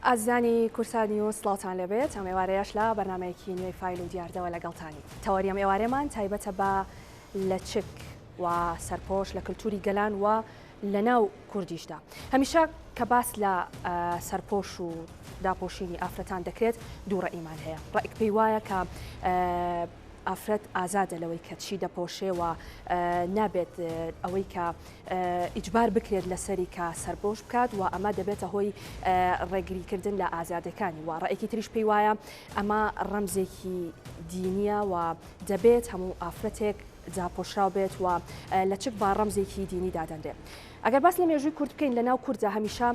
ئازانی کورسانی و سڵاوتان لەبێت ئەم ئێوارەیەش لە بەرنمەیەکی نوێی فایل و دیاردەوە لەگەڵتانی تەوەریەم ئێوارێمان تایبەتە بە لە چک و سەرپۆش لە کللتوری گەلان و لە ناو کوردیشدا هەمیشە کە باس لە سەرپۆش و داپۆشینی ئافرەتان دەکرێت دووڕە ئیمان هەیە ڕائێک پێی وایە کە ئافرەت ئازادە لەوەی کە چی دەپۆشێ و نابێت ئەوەی کە ئیجبار بکرێت لەسەری کە سەرپۆش بکات و ئەمە دەبێتە هۆی ڕێگریکردن لە ئازادەکانی و ڕائێکی تریش پێی وایە ئەمە ڕەمزێکی دینیە و دەبێت هەموو ئافرەتێک جاپۆشراو بێت و لە چک با ڕەمزێکی دینی دادەندێ. ئەگەر باس لە مێژووی کورد بکەین لە ناو کوردە هەمیشە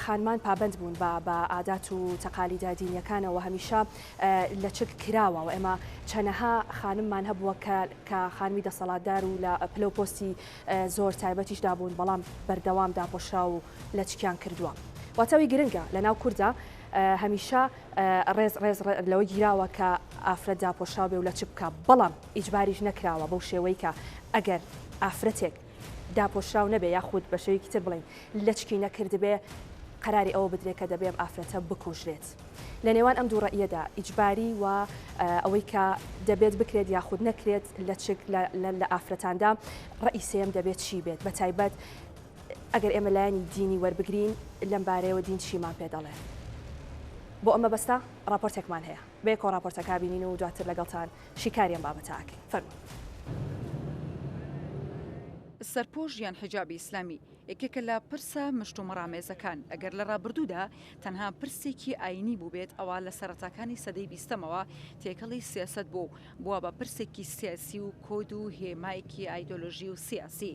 خانمان پابند بوون بە عادات و تەقالیدا دینیەکانەوە هەمیشە لە چک کراوە و ئێمە چەنەها خانممان هەبووە کە خانمی دەسەڵاتدار و لە پلەپۆستی زۆر تایبەتیشدا بوون بەڵام بەردەوام داپۆشرا و لە چکیان کردووە. واتەوی گرنگە لە ناو کوردە هەمیشە ڕێز لەوەی گیراوە کە ئافرەت داپۆشرا بێ و لە چ بکە بەڵام ئیجباریش نەکراوە بەو شێوەی کە ئەگەر ئافرەتێک داپۆشراو نەبێ یاخود بە شێوەیەکی تر بڵین لە چکی نەکرد بێ قەراری ئەوە بدرێت کە دەبێ ئافرەتە بکوژرێت. لە نێوان ئەم دوو ڕەئیەدا ئیجباری و ئەوەی کە دەبێت بکرێت یاخود نەکرێت لە چک لە ئافرەتاندا ڕەئی سێم دەبێت چی بێت بە تایبەت ئەگەر ئێمە لایەنی دینی وەربگرین لەم بارەیەوە دین چیمان پێ دەڵێ. بۆ ئەمە بەستە راپۆرتێکمان هەیە بێ کۆ راپۆرتەکە بینین و دواتر لەگەڵتان شیکاریان بابەتاکەین فەرموو. سەرپۆش یان حیجابی ئیسلامی یەکێکە لە پرسە مشتومەڕامێزەکان ئەگەر لە ڕابردوودا تەنها پرسێکی ئاینی بوو بێت ئەوە لە سەرەتاکانی سەدەی بیستەمەوە تێکەڵی سیاست بووە بە پرسێکی سیاسی و کۆد و هێمایەکی ئایدۆلۆژی و سیاسی.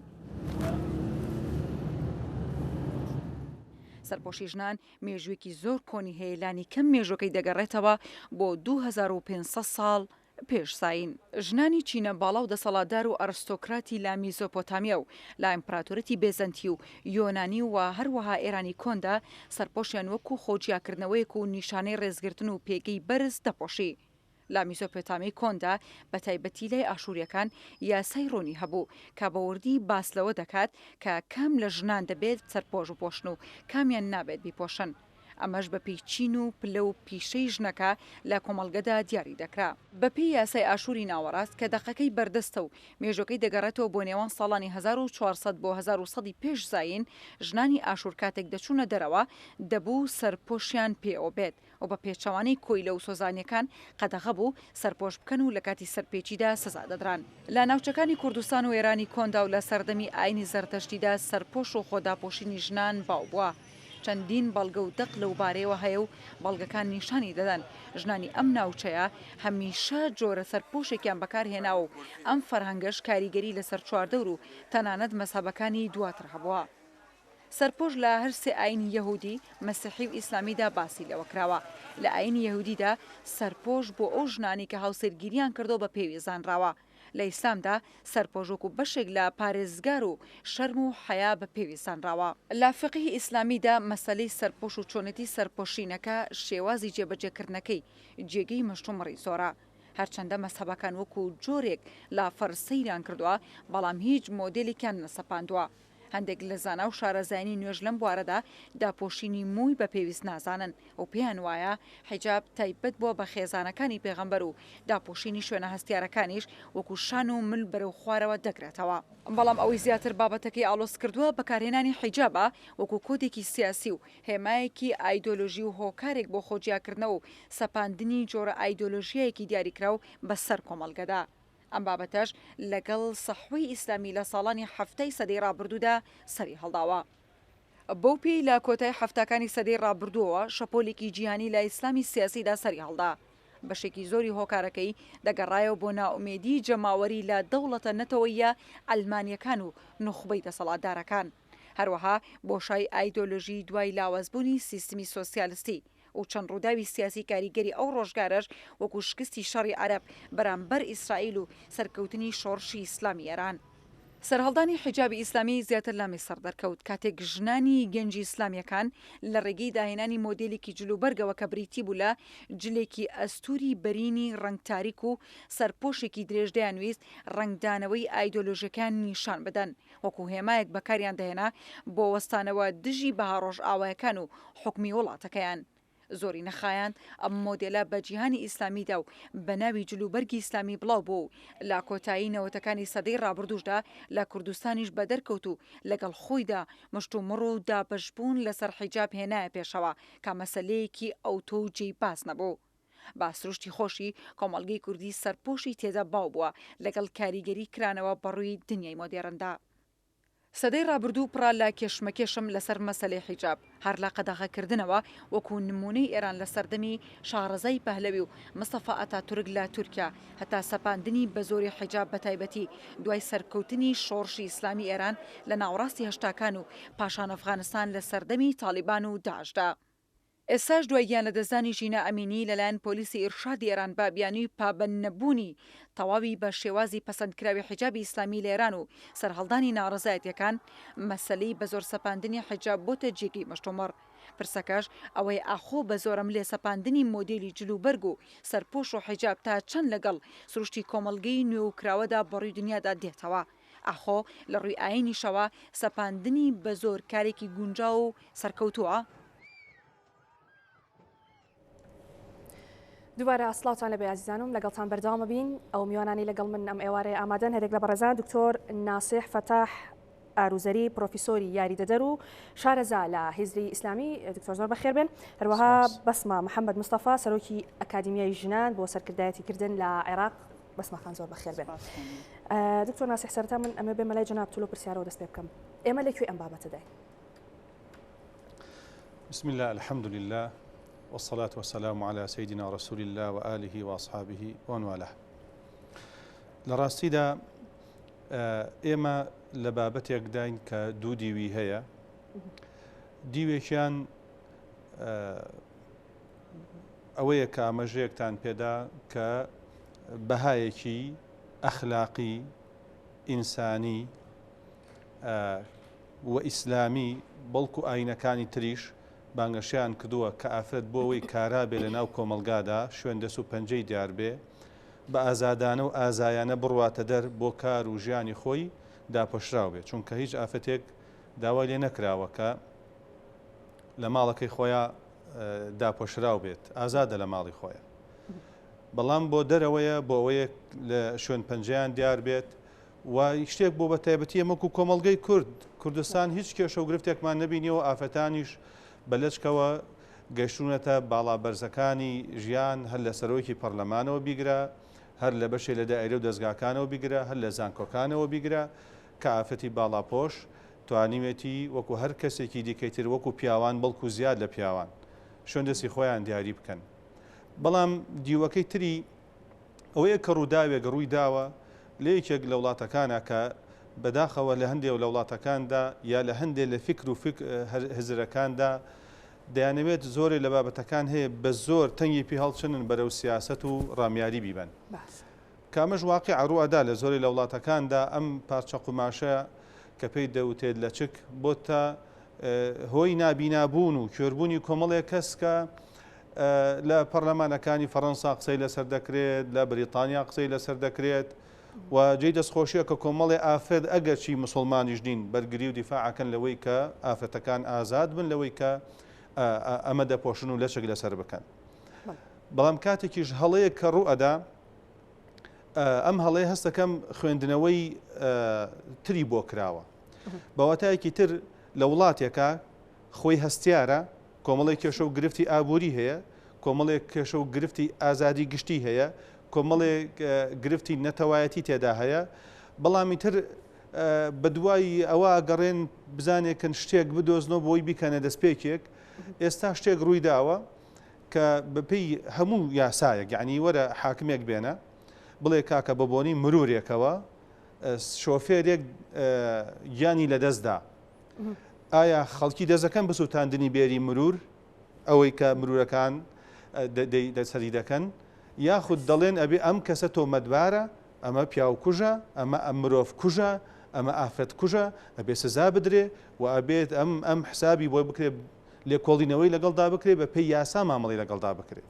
سەرپۆشی ژنان مێژوویەکی زۆر کۆنی هەیەلانی کەم مێژوەکەی دەگەڕێتەوە بۆ 2500 ساڵ پێش ساین. ژنانی چینە باڵا و دەسەڵاتدار و ئەرستۆکراتی لا میزۆپۆتامیا و لا ئیمپراتۆرەتی بێزەنتی و یۆنانی و هەروەها ئێرانی کۆندا سەرپۆشیان وەکو خۆجیاکردنەوەیەک و نیشانەی ڕێزگرتن و پێگەی بەرز دەپۆشی. لا میزۆپۆتامی کۆندا بە تایبەتی لای ئاشووریەکان یاسای ڕوونی هەبوو کە بەوردی باس لەوە دەکات کە کام لە ژنان دەبێت سەرپۆش بپۆشن و کامیان نابێت بیپۆشن. ئەمەش بە پێیچین و پلە و پیشەی ژنەکە لە کۆمەڵگەدا دیاری دەکرا. بەپێی یاسای ئاشووری ناوەڕاست کە دەقەکەی بەردەستە و مێژۆکەی دەگەڕێتەوە بۆ نێوان ساڵانی 1400 بۆ 1900 پێش زاین ژنانی ئاشوور کاتێک دەچوونە دەرەوە دەبوو سەرپۆشیان پێوە بێت و بە پێچەوانەی کۆیلە و سۆزانیەکان قەدەغە بوو سەرپۆش بکەن و لە کاتی سەرپێچیدا سزا دەدران. لە ناوچەکانی کوردستان و ئێرانی کۆندا و لە سەردەمی ئاینی زەردەشتیدا سەرپۆش و خۆداپۆشینی ژنان باو بووە. چەندین بەڵگە و دەق لەو بارەیەوە هەیە و بەڵگەکان نیشانی دەدەن ژنانی ئەم ناوچەیە هەمیشە جۆرە سەرپۆشێکیان بەکارهێنا و ئەم فەرهەنگەش کاریگەری لەسەر چواردەور و تەنانەت مەسەبەکانی دواتر هەبووە. سەرپۆش لە هەر سێ ئاینی یەهودی مەسیحی و ئیسلامیدا باسی لەوە کراوە. لە ئاینی یەهودیدا سەرپۆش بۆ ئەو ژنانی کە هاوسەرگیریان کردو بە پێوی زانراوە. لە ئیسلامدا سەرپۆژۆک و بەشێک لە پارێزگار و شەرم و حەیا بە پێویستانراوە. لە فقهی ئیسلامیدا مەسەلەی سەرپۆش و چۆنەتی سەرپۆشینەکە شێوازی جێبەجێکردنەکەی جێگەی مەشتومڕی زۆرە. هەرچەندە مەسەبەکان وەکو جۆرێک لا فەرسەیران کردووە بەڵام هیچ مۆدێلێکیان نەسەپاندووە. هەندێک لە زانا و شارەزایانی نوێژ لەم بوارەدا داپۆشینی مووی بە پێویست نازانن و پێیان وایە حیجاب تایبەت بووە بە خێزانەکانی پێغەمبەر و داپۆشینی شوێنە هەستیارەکانیش وەکو شان و مل بەرەو خوارەوە دەگرێتەوە. بەڵام ئەوەی زیاتر بابەتەکەی ئاڵۆز کردووە بەکارهێنانی حیجابە وەکو کۆدێکی سیاسی و هێمایەکی ئایدۆلۆژی و هۆکارێک بۆ خۆجیاکردنەوە و سەپاندنی جۆرە ئایدۆلۆژیایەکی دیاریکراو بەسەر کۆمەڵگەدا. ئەم بابەتەش لەگەڵ سەحوەی ئیسلامی لە ساڵانی هەفتەی سەدەی ڕابردوودا سەری هەڵداوە. بەو پێی لە کۆتای هەفتەکانی سەدەی ڕابردووەوە شەپۆلێکی جیهانی لە ئیسلامی سیاسیدا سەری هەڵدا. بەشێکی زۆری هۆکارەکەی دەگەڕایەوە بۆ ناومێدی جەماوەری لە دەوڵەتە نەتەوەیە ئەلمانیەکان و نوخبەی دەسەڵاتدارەکان. هەروەها بۆشای ئایدۆلۆژی دوای لاوەزبوونی سیستمی سۆسیالیستی و چەند ڕووداوی سیاسی کاریگەری ئەو ڕۆژگارەش وەکو شکستی شەڕی عەرەب بەرامبەر ئیسرائیل و سەرکەوتنی شۆڕشی ئیسلامی ئێران. سەرهەڵدانی حیجابی ئیسلامی زیاتر لامی سەر دەرکەوت کاتێک ژنانی گەنجی ئیسلامیەکان لە ڕێگەی داهێنانی مۆدێلێکی جلوبەرگەوە کە بریتی بوو لە جلێکی ئەستوری بەرینی ڕنگتاریک و سەرپۆشێکی درێژدەیان ویست ڕنگدانەوەی ئایدۆلۆژیەکان نیشان بدەن وەکو هێمایەک بەکاریان دەهێنا بۆ وەستانەوە دژی بەهاڕۆژ ئاوایەکان و حکمی وڵاتەکەیان. زۆری نەخایان ئەم مۆدێلە بە جیهانی ئیسلامیدا و بە ناوی جلوبەرگی ئیسلامی بڵاو بوو لە کۆتایی نەوەتەکانی سەدەی ڕابردوشدا لە کوردستانیش بە دەرکەوت و لەگەڵ خۆیدا مشت و مڕ و دابەشبوون لەسەر حیجاب هێنایە پێشەوە کە مەسەلەیەکی ئەوتۆ و جێی باس نەبوو. با سروشتی خۆشی کۆمەڵگەی کوردی سەرپۆشی تێدا باو بووە لەگەڵ کاریگەری کرانەوە بەڕووی دنیای مۆدێرندا. سەدەی ڕابردوو پڕا لە کێشمەکێشم لەسەر مەسەلەی حیجاب هەر لە قەدەغەکردنەوە وەکو نمونەی ئێران لە سەردەمی شارەزای پەهلەوی و مستەفا ئەتاتورک لە تورکیا هەتا سەپاندنی بە زۆری حیجاب بەتایبەتی دوای سەرکەوتنی شۆڕشی ئیسلامی ئێران لە ناوەڕاستی هەشتاکان و پاشان ئەفغانستان لە سەردەمی تالیبان و داعشدا. ئێساش دوای گیانەدەزانی ژینە ئەمینی لەلایەن پۆلیسی ئیرشادی ئێران بە بیانووی پابەند نەبوونی تەواوی بە شێوازی پەسەندکراوی حیجابی ئیسلامی لە ئێران و سەرهەڵدانی ناڕەزایەتیەکان مەسەلەی بە زۆر سەپاندنی حیجاب بۆتە جێگەی مەشتۆمەڕ. پرسەکەش ئەوەی ئاخۆ بە زۆرم لێ سەپاندنی مۆدێلی جلوبەرگ و سەرپۆش و حیجاب تا چەند لەگەڵ سروشتی کۆمەڵگەی نوێ و کراوەدا بەڕووی دنیادا دێتەوە. ئاخۆ لە ڕووی ئاینیشەوە سەپاندنی بە زۆر کارێکی گونجاو و سەرکەوتووە. دووبارە ئەسڵاوتان لەبێ عزیزانم لەگەڵتان بەردەوامە بین ئەو میوانانی لەگەڵ من ئەم ئێوارەیە ئامادەن هەرێک لە بەڕێزان دکتۆر ناسیح فتاح ئاروزەری پرۆفیسۆری یاریدەدەر و شارەزا لە هیزری ئیسلامی دکتۆر زۆر بەخێر بن هەروەها بەسمە محەممەد مستەفا سەرۆکی ئەکادیمیای ژنان بۆ سەرکردایەتی کردن لە عێراق بەسمەخان زۆر بەخێر بن. دکتۆر ناسیح سەرەتا من ئەمە بێمە لای جەناب تولۆ پرسیارەوە دەست پێ بکەم ئێمە لەکوێ ئەم بابەتە داین؟ بسم الله الحمد لله والصلاة والسلام على سيدنا رسول الله وآله وأصحابه ومن والاه. لراستي دا إما لبابتك داين كدو ديوي هيا ديويشان أويا كامجيك تان بيدا كبهايكي أخلاقي إنساني وإسلامي بلكو أين كان تريش بانگەشیان کردووە کە ئافرەت بۆ ئەوەی کارابێ لە ناو کۆمەلگادا شوێن دەست و پەنجەی دیار بێ بە ئازادانە و ئازایانە بڕواتە دەر بۆ کار و ژیانی خۆی داپۆشراو بێت چونکە هیچ ئافرەتێک داوای لێ نەکراوە کە لە ماڵەکەی خۆیان داپۆشراو بێت ئازادە لە ماڵی خۆیان بەڵام بۆ دەرەوەیە بۆ ئەوەیە لە شوێن پەنجەیان دیار بێت و شتێک بۆ بە تایبەتی ئەمەکو کۆمەڵگەی کوردستان هیچ کێشە و گرفتێکمان نەبینیەوە ئافرەتانیش بەلەچکەوە گەشتونەتە باڵا بەرزەکانی ژیان هەر لە سەرۆکی پەرلەمانەوە بیگرە هەر لە بەشێ لە دائیرە و دەستگاکانەوە بیگرە هەر لە زانکۆکانەوە بیگرە کە ئافرەتی باڵاپۆش توانیوێتی وەکو هەر کەسێکی دیکەیتر وەکو پیاوان بەڵکو زیاد لە پیاوان شوێن دەستی خۆیان دیاری بکەن. بەڵام دیوەکەی تری ئەوەیە کە ڕووداوێک ڕووی داوە لە یەکێک لە وڵاتەکانە کە بەداخەوە لە هەندێک لە وڵاتەکاندا یا لە هەندێک لە فکر و هزرەکاندا دەیانەوێت زۆرێک لە بابەتەکان هەیە بە زۆر تەنگی پێ هەڵچنن بەرەو سیاست و ڕامیاری بیبن. کامەش واقع ڕوئەدا لە زۆری لە وڵاتەکاندا ئەم پارچە قوماشە کە پێی دەوتێت لە چک بۆ تا هۆی نابینابوون و کوێربوونی کۆمەڵێک کەس کە لە پەرلەمانەکانی فەڕەنسا قسەی لەسەر دەکرێت لە بریتانیا قسەی لەسەر دەکرێت و جێی دەستخۆشیە کە کۆمەڵی ئافرەت ئەگەرچی مسلمانیش نین بەرگری و دیفاعەکەن لەوەی کە ئافرەتەکان ئازاد بن لەوەی کە ئەمە دەپۆشن و لەچێک لەسەر بکەن. بەڵام کاتێکیش هەڵەیە کە ڕوئەدا ئەم هەڵەیە هەستەکەم خوێندنەوەی تری بۆ کراوە بەواتایەکی تر لە وڵاتێکە خۆی هەستیارە کۆمەڵی کێشە و گرفتی ئابووری هەیە کۆمەڵێک کێشە و گرفتی ئازادی گشتی هەیە کۆمەڵێک گرفتی نەتەوایەتی تێدا هەیە بەڵامی تر بە دوای ئەوە گەڕێن بزانێکن شتێک بدۆزنەوە بۆی بیکەنە دەستپێکێک ئێستا شتێک ڕووی داوە کە بەپێی هەموو یاسایەک یعنی وەرە حاکمێک بێنە بڵێ کاکە بەبوونی مرورێکەوە شۆفێرێک گیانی لەدەستدا ئایا خەڵکی دەزەکەن بسووتاندنی بێری مرور ئەوەی کە مرورەکان دەسەری دەکەن یاخود دەڵێن ئەبێ ئەم کەسە تۆمەتبارە ئەمە پیاوکوژە ئەمە ئەم مرۆڤ کوژە ئەمە ئافرەت کوژە ئەبێ سزا بدرێ و ئەبێت ئەم حسابی بۆی بکرێت لێکۆڵینەوەی لەگەڵدا بکرێت بە پێی یاسا مامەڵی لەگەڵدا بکرێت.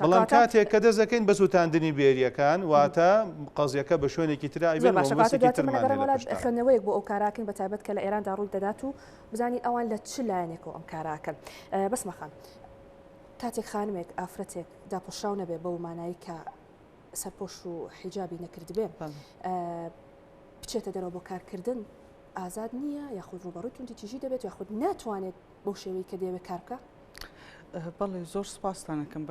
بەڵام کاتێک کە دەزەکەین بە سووتاندنی بێریەکان واتە قەزیەکە بە شوێنێکی خوێندنەوەیەک بۆ ئەو کاراکەن بە تایبەت کە لە ئێراندا ڕووی دەدات و بزانین ئەوان لە چ لایەنێکەوە ئەم کاراکەن. بەسمەخان کاتێک خانمێک ئافرەتێک داپۆشراو نەبێ بەو مانایی کە سەرپۆش و حیجابی نەکرد بێ بچێتە دەرەوە بۆ کارکردن ئازاد نییە یاخود ڕوبەڕووی توندی دەبێت یاخود ناتوانێت بەو شێوەی کە دەیەوێت کار بکە؟ بەڵێ زۆر سپاستانەکەم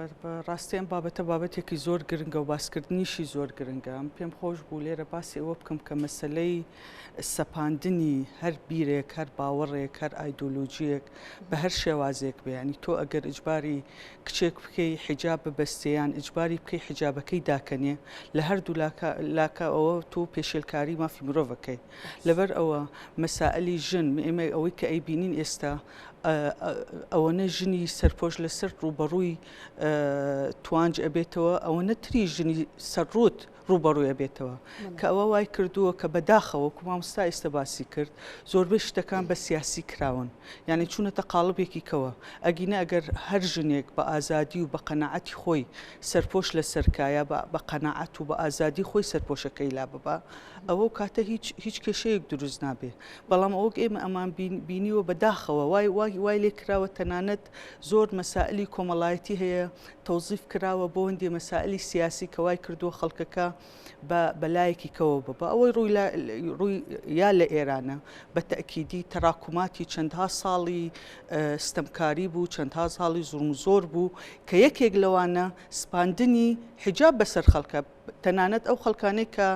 ڕاستیان بابەتە بابەتێکی زۆر گرنگە و باسکردنیشی زۆر گرنگە ئەم پێم خۆش بوو لێرە باسی ئەوە بکەم کە مەسلەی سەپاندنی هەر بیرێک هەر باوەڕێک هەر ئایدۆلۆژیەک بە هەر شێوازێک بێ ینی تۆ ئەگەر ئیجباری کچێک بکەی حیجاب ببەستەیان ئیجباری بکەی حیجابەکەی داکەنێ لە هەردوو لاکە ئەوە تۆ پێشێلکاری مافی مرۆڤەکەی لەبەر ئەوە مەسائلی ژن ئێمە ئەوەی کە ئەیبینین ئێستا ئەوەنە ژنی سەرپۆش لەسەر ڕوبەڕووی توانج ئەبێتەوە ئەوەنە تری ژنی سەرڕوت ڕوبەڕووی ئەبێتەوە کە ئەوە وای کردووە کە بەداخەوە کو مامۆستا ئێستا باسی کرد زۆربەی شتەکان بە سیاسی کراون یعنی چوونەتە قاڵبێکی کەوە ئەگینە ئەگەر هەر ژنێک بە ئازادی و بە قەناعەتی خۆی سەرپۆش لە سەرکایە بە قەناعەت و بە ئازادی خۆی سەرپۆشەکەی لا ببە ئەوە کاتە هیچ کێشەیەک دروست نابێ بەڵام ئەوە ئێمە ئەمان بینیوە بەداخەوە وای لێ کراوە تەنانەت زۆر مەسائلی کۆمەڵایەتی هەیە تەوزیف کراوە بۆ هەندێ مەسائلی سیاسی کە وای کردووە خەڵکەکە بەلایەکی کەوە ببە ئەوەی ڕووی یا لە ئێرانە بە تەکیدی تەراکوماتی چەندها ساڵی ستەمکاری بوو چەندها ساڵی زوڵم و زۆر بوو کە یەکێک لەوانە سپاندنی حیجاب بەسەر خەڵکە تەنانەت ئەو خەڵکانەی کە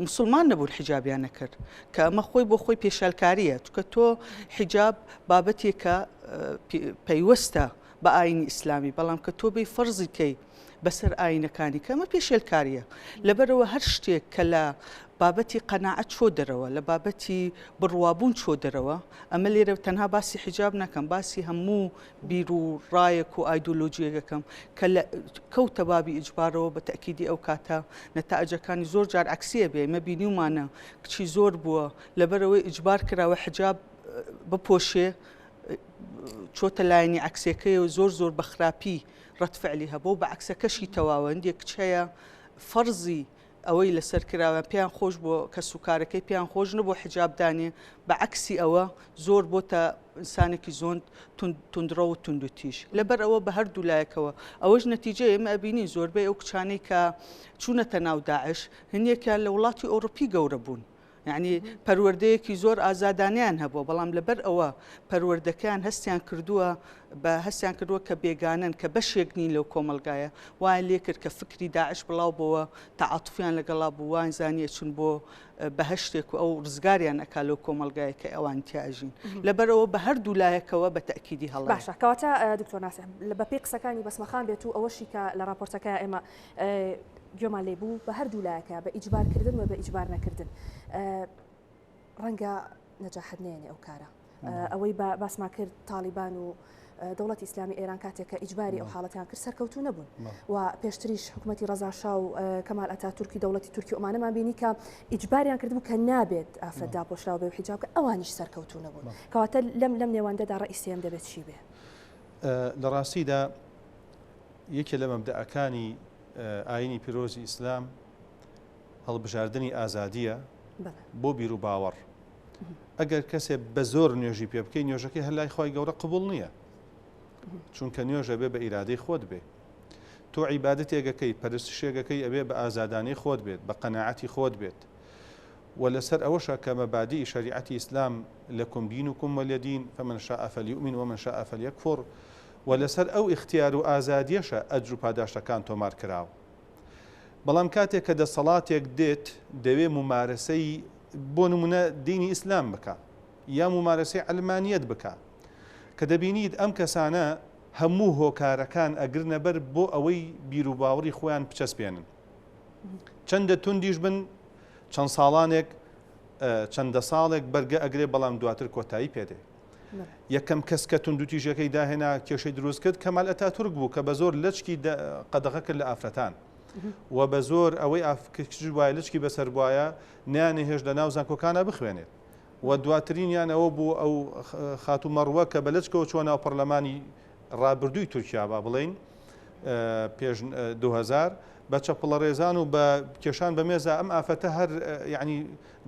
مسلمان نەبوون حیجابیان نەکرد کە ئەمە خۆی بۆ خۆی پێشالکاریە کە تۆ حیجاب بابەتێکە پەیوەستە بە ئاینی ئیسلامی بەڵام کە تۆ بێ فەرزی کەی بەسەر ئاینەکانی کە ئەمە پێشێلکاریە لەبەرەوە هەر شتێک کە لە بابەتی قەناعەت چۆ دەرەوە لە بابەتی بڕوابوون چۆ دەرەوە ئەمە لێرە تەنها باسی حیجاب نەکەم باسی هەموو بیر و ڕایەک و ئایدۆلۆژیەکەم کە کەوتە بابی ئیجبارەوە بە تەکیدی ئەو کاتە نەتائجەکانی زۆر جار عەکسیە بێ ئێمە بینیومانە کچی زۆر بووە لەبەرەوەی ئیجبار کراوە حیجاب بپۆشێ چۆتە لایەنی عەکسەکەی و زۆر بە خراپی ڕەتفعلی هەبوو بە عەکسەکەشی تەواوە هەندێک کچەیە فەرزی ئەوەی لەسەر کراوە پێیان خۆش بۆ کە سوکارەکەی پێیان خۆش نەبوو حیجابدانێ بە عەکسی ئەوە زۆر بۆتە ئینسانێکی زۆن توندڕە و توندوتیش لەبەر ئەوە بە هەردوو لایەکەوە ئەوەش نەتیجە ئێمە ئەبینین زۆربەی ئەو کچانەی کە چوونەتە ناو داعش هەندێکیان لە وڵاتی ئەوڕۆپی گەورە بوون یعنی پەروەردەیەکی زۆر ئازادانیان هەبووە بەڵام لەبەر ئەوە پەروەردەکەیان هەستیان کردووە کە بێگانن کە بەشێک نین لەو کۆمەلگایە وایە لێ کرد کە فکری داعش بڵاو بۆەوە تەعاتوفیان لەگەڵا بوو وان زانیە چون بۆ بەهشتێک و ئەو ڕزگاریان ئەکا لەو کۆمەلگایە کە ئەوان تیاژین لەبەرەوە بە هەردوو لایەکەوە بە تەکیدی هەڵە باشە کەواتە دکتۆر ناسێ بە پێی قسەکانی بەسمەخان بێت و ئەوەشی کە لە راپۆرتەکە ئێمە گوێمان لێبوو بە هەردوو لایەکە بە ئیجبارکردن و بە ئیجبار نەکردن ڕەنگە نەجاحەت نێنێ ئەو کارە ئەوەی باسمان کرد تالیبان و دەوڵەتی ئیسلامی ئێران کاتێک کە ئیجباری ئەو حاڵەتیان کرد سەرکەوتوو نەبوون و پێشتریش حکوومەتی ڕەزاشا و کەمال ئەتاتورکی دەوڵەتی تورکی ئۆمانەمان بینی کە ئیجباریان کردبوو کە نابێت ئافرەت داپۆشراوە بێ حیجاب کە ئەوانیش سەرکەوتوو نەبوون کەواتە لەم نێواندەدا ڕئیسیەم دەبێت چی بێ لە ڕاستیدا یەکێ لە مەبدەعەکانی ئاینی پیرۆزی ئیسلام هەڵبژاردننی ئازادیە بۆ بیر و باوەڕ ئەگەر کەسێ بە زۆر نوێژی پێ بکەی نوێژەکەی هەر لای خۆی گەورە قبول نییە چونکە نوێژە بێ بە ئیرادەی خۆت بێ تۆ عیبادەتێکەکەی پەرستشێگەکەی ئەبێ بە ئازادانەی خۆت بێت بە قەناعەتی خۆت بێت و لەسەر ئەوەشە کە مەبادی شریعەتی ئیسلام لەکم دینوکم وەلیە فمن شاء فلیؤمن ومن شاء فلیکفر و لەسەر ئەو اختیار و ئازادیەشە ئەجر و پاداشتەکان تۆمار کراوە بەڵام کاتێک کە دەسەڵاتێک دێت دەوێ ممارەسەی بۆ نمونە دینی ئیسلام بکە یا ممارەسەی ئەلمانیەت بکە کە دەبینیت ئەم کەسانە هەموو هۆکارەکان ئەگرنە بەر بۆ ئەوەی بیر و باوەڕی خۆیان بچەسپێنن چەندە توندیش بن چەند ساڵانێک چەندە ساڵێک بەرگە ئەگرێ بەڵام دواتر کۆتایی پێدێ یەکەم کەس کە توندوتیژەکەی داهێنا کێشەی دروست کرد کەمال ئەتاتورک بوو کە بە زۆر لەچکی قەدەغە کرد لە ئافرەتان و بە زۆر ئەوەی وایە لچکی بەسەر بواە نیانە هێش لە ناو زانکۆکانە بخوێنێت و دواترینیان ئەوە بوو ئەو خاتو مەڕوە کە بە لچکەوە چۆن ناو پەرلەمانی ڕابردووی تورکیا با بڵین پێش 2000 بە چەپڵە ڕێزان و بە کێشان بە مێزە ئەم ئافەتە هەر یعنی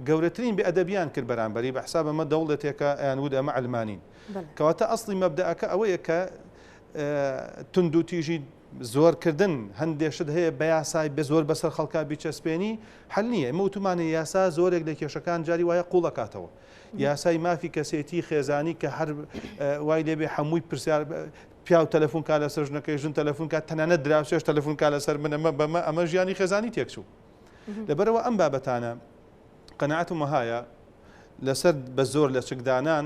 گەورەترین بێئەدەبیان کرد بەرامبەری بە حساب ئەمە دەوڵەتێکە ئەیانود ئەمە ئەلمانین کەواتە ئەسڵی مەبدەعەکە ئەوەیە کە تند و تیژی زۆرکردن هەندێشت هەیە بە یاسای بە زۆر بەسەر خەڵکا بیچەسپێنی هەل نییە ئمە وتمانە یاسا زۆرێک لە کێشەکان جاری وایە قوڵەکاتەوە یاسای مافی کەسێتی خێزانی کە هەر وای لێبێ هەمووی پرسیار پیا و تەلەفۆن کا لەسەر ژنەکەی ژن تەلەفۆن کا تەنانەت دراوسێش تەلەفۆن کا لەسەر منەمە بەمە ئەمە ژیانی خێزانی تێکچوو لەبەرەوە ئەم بابەتانە قەناعەتم وهایە لەسەر بە زۆر لە چکدانان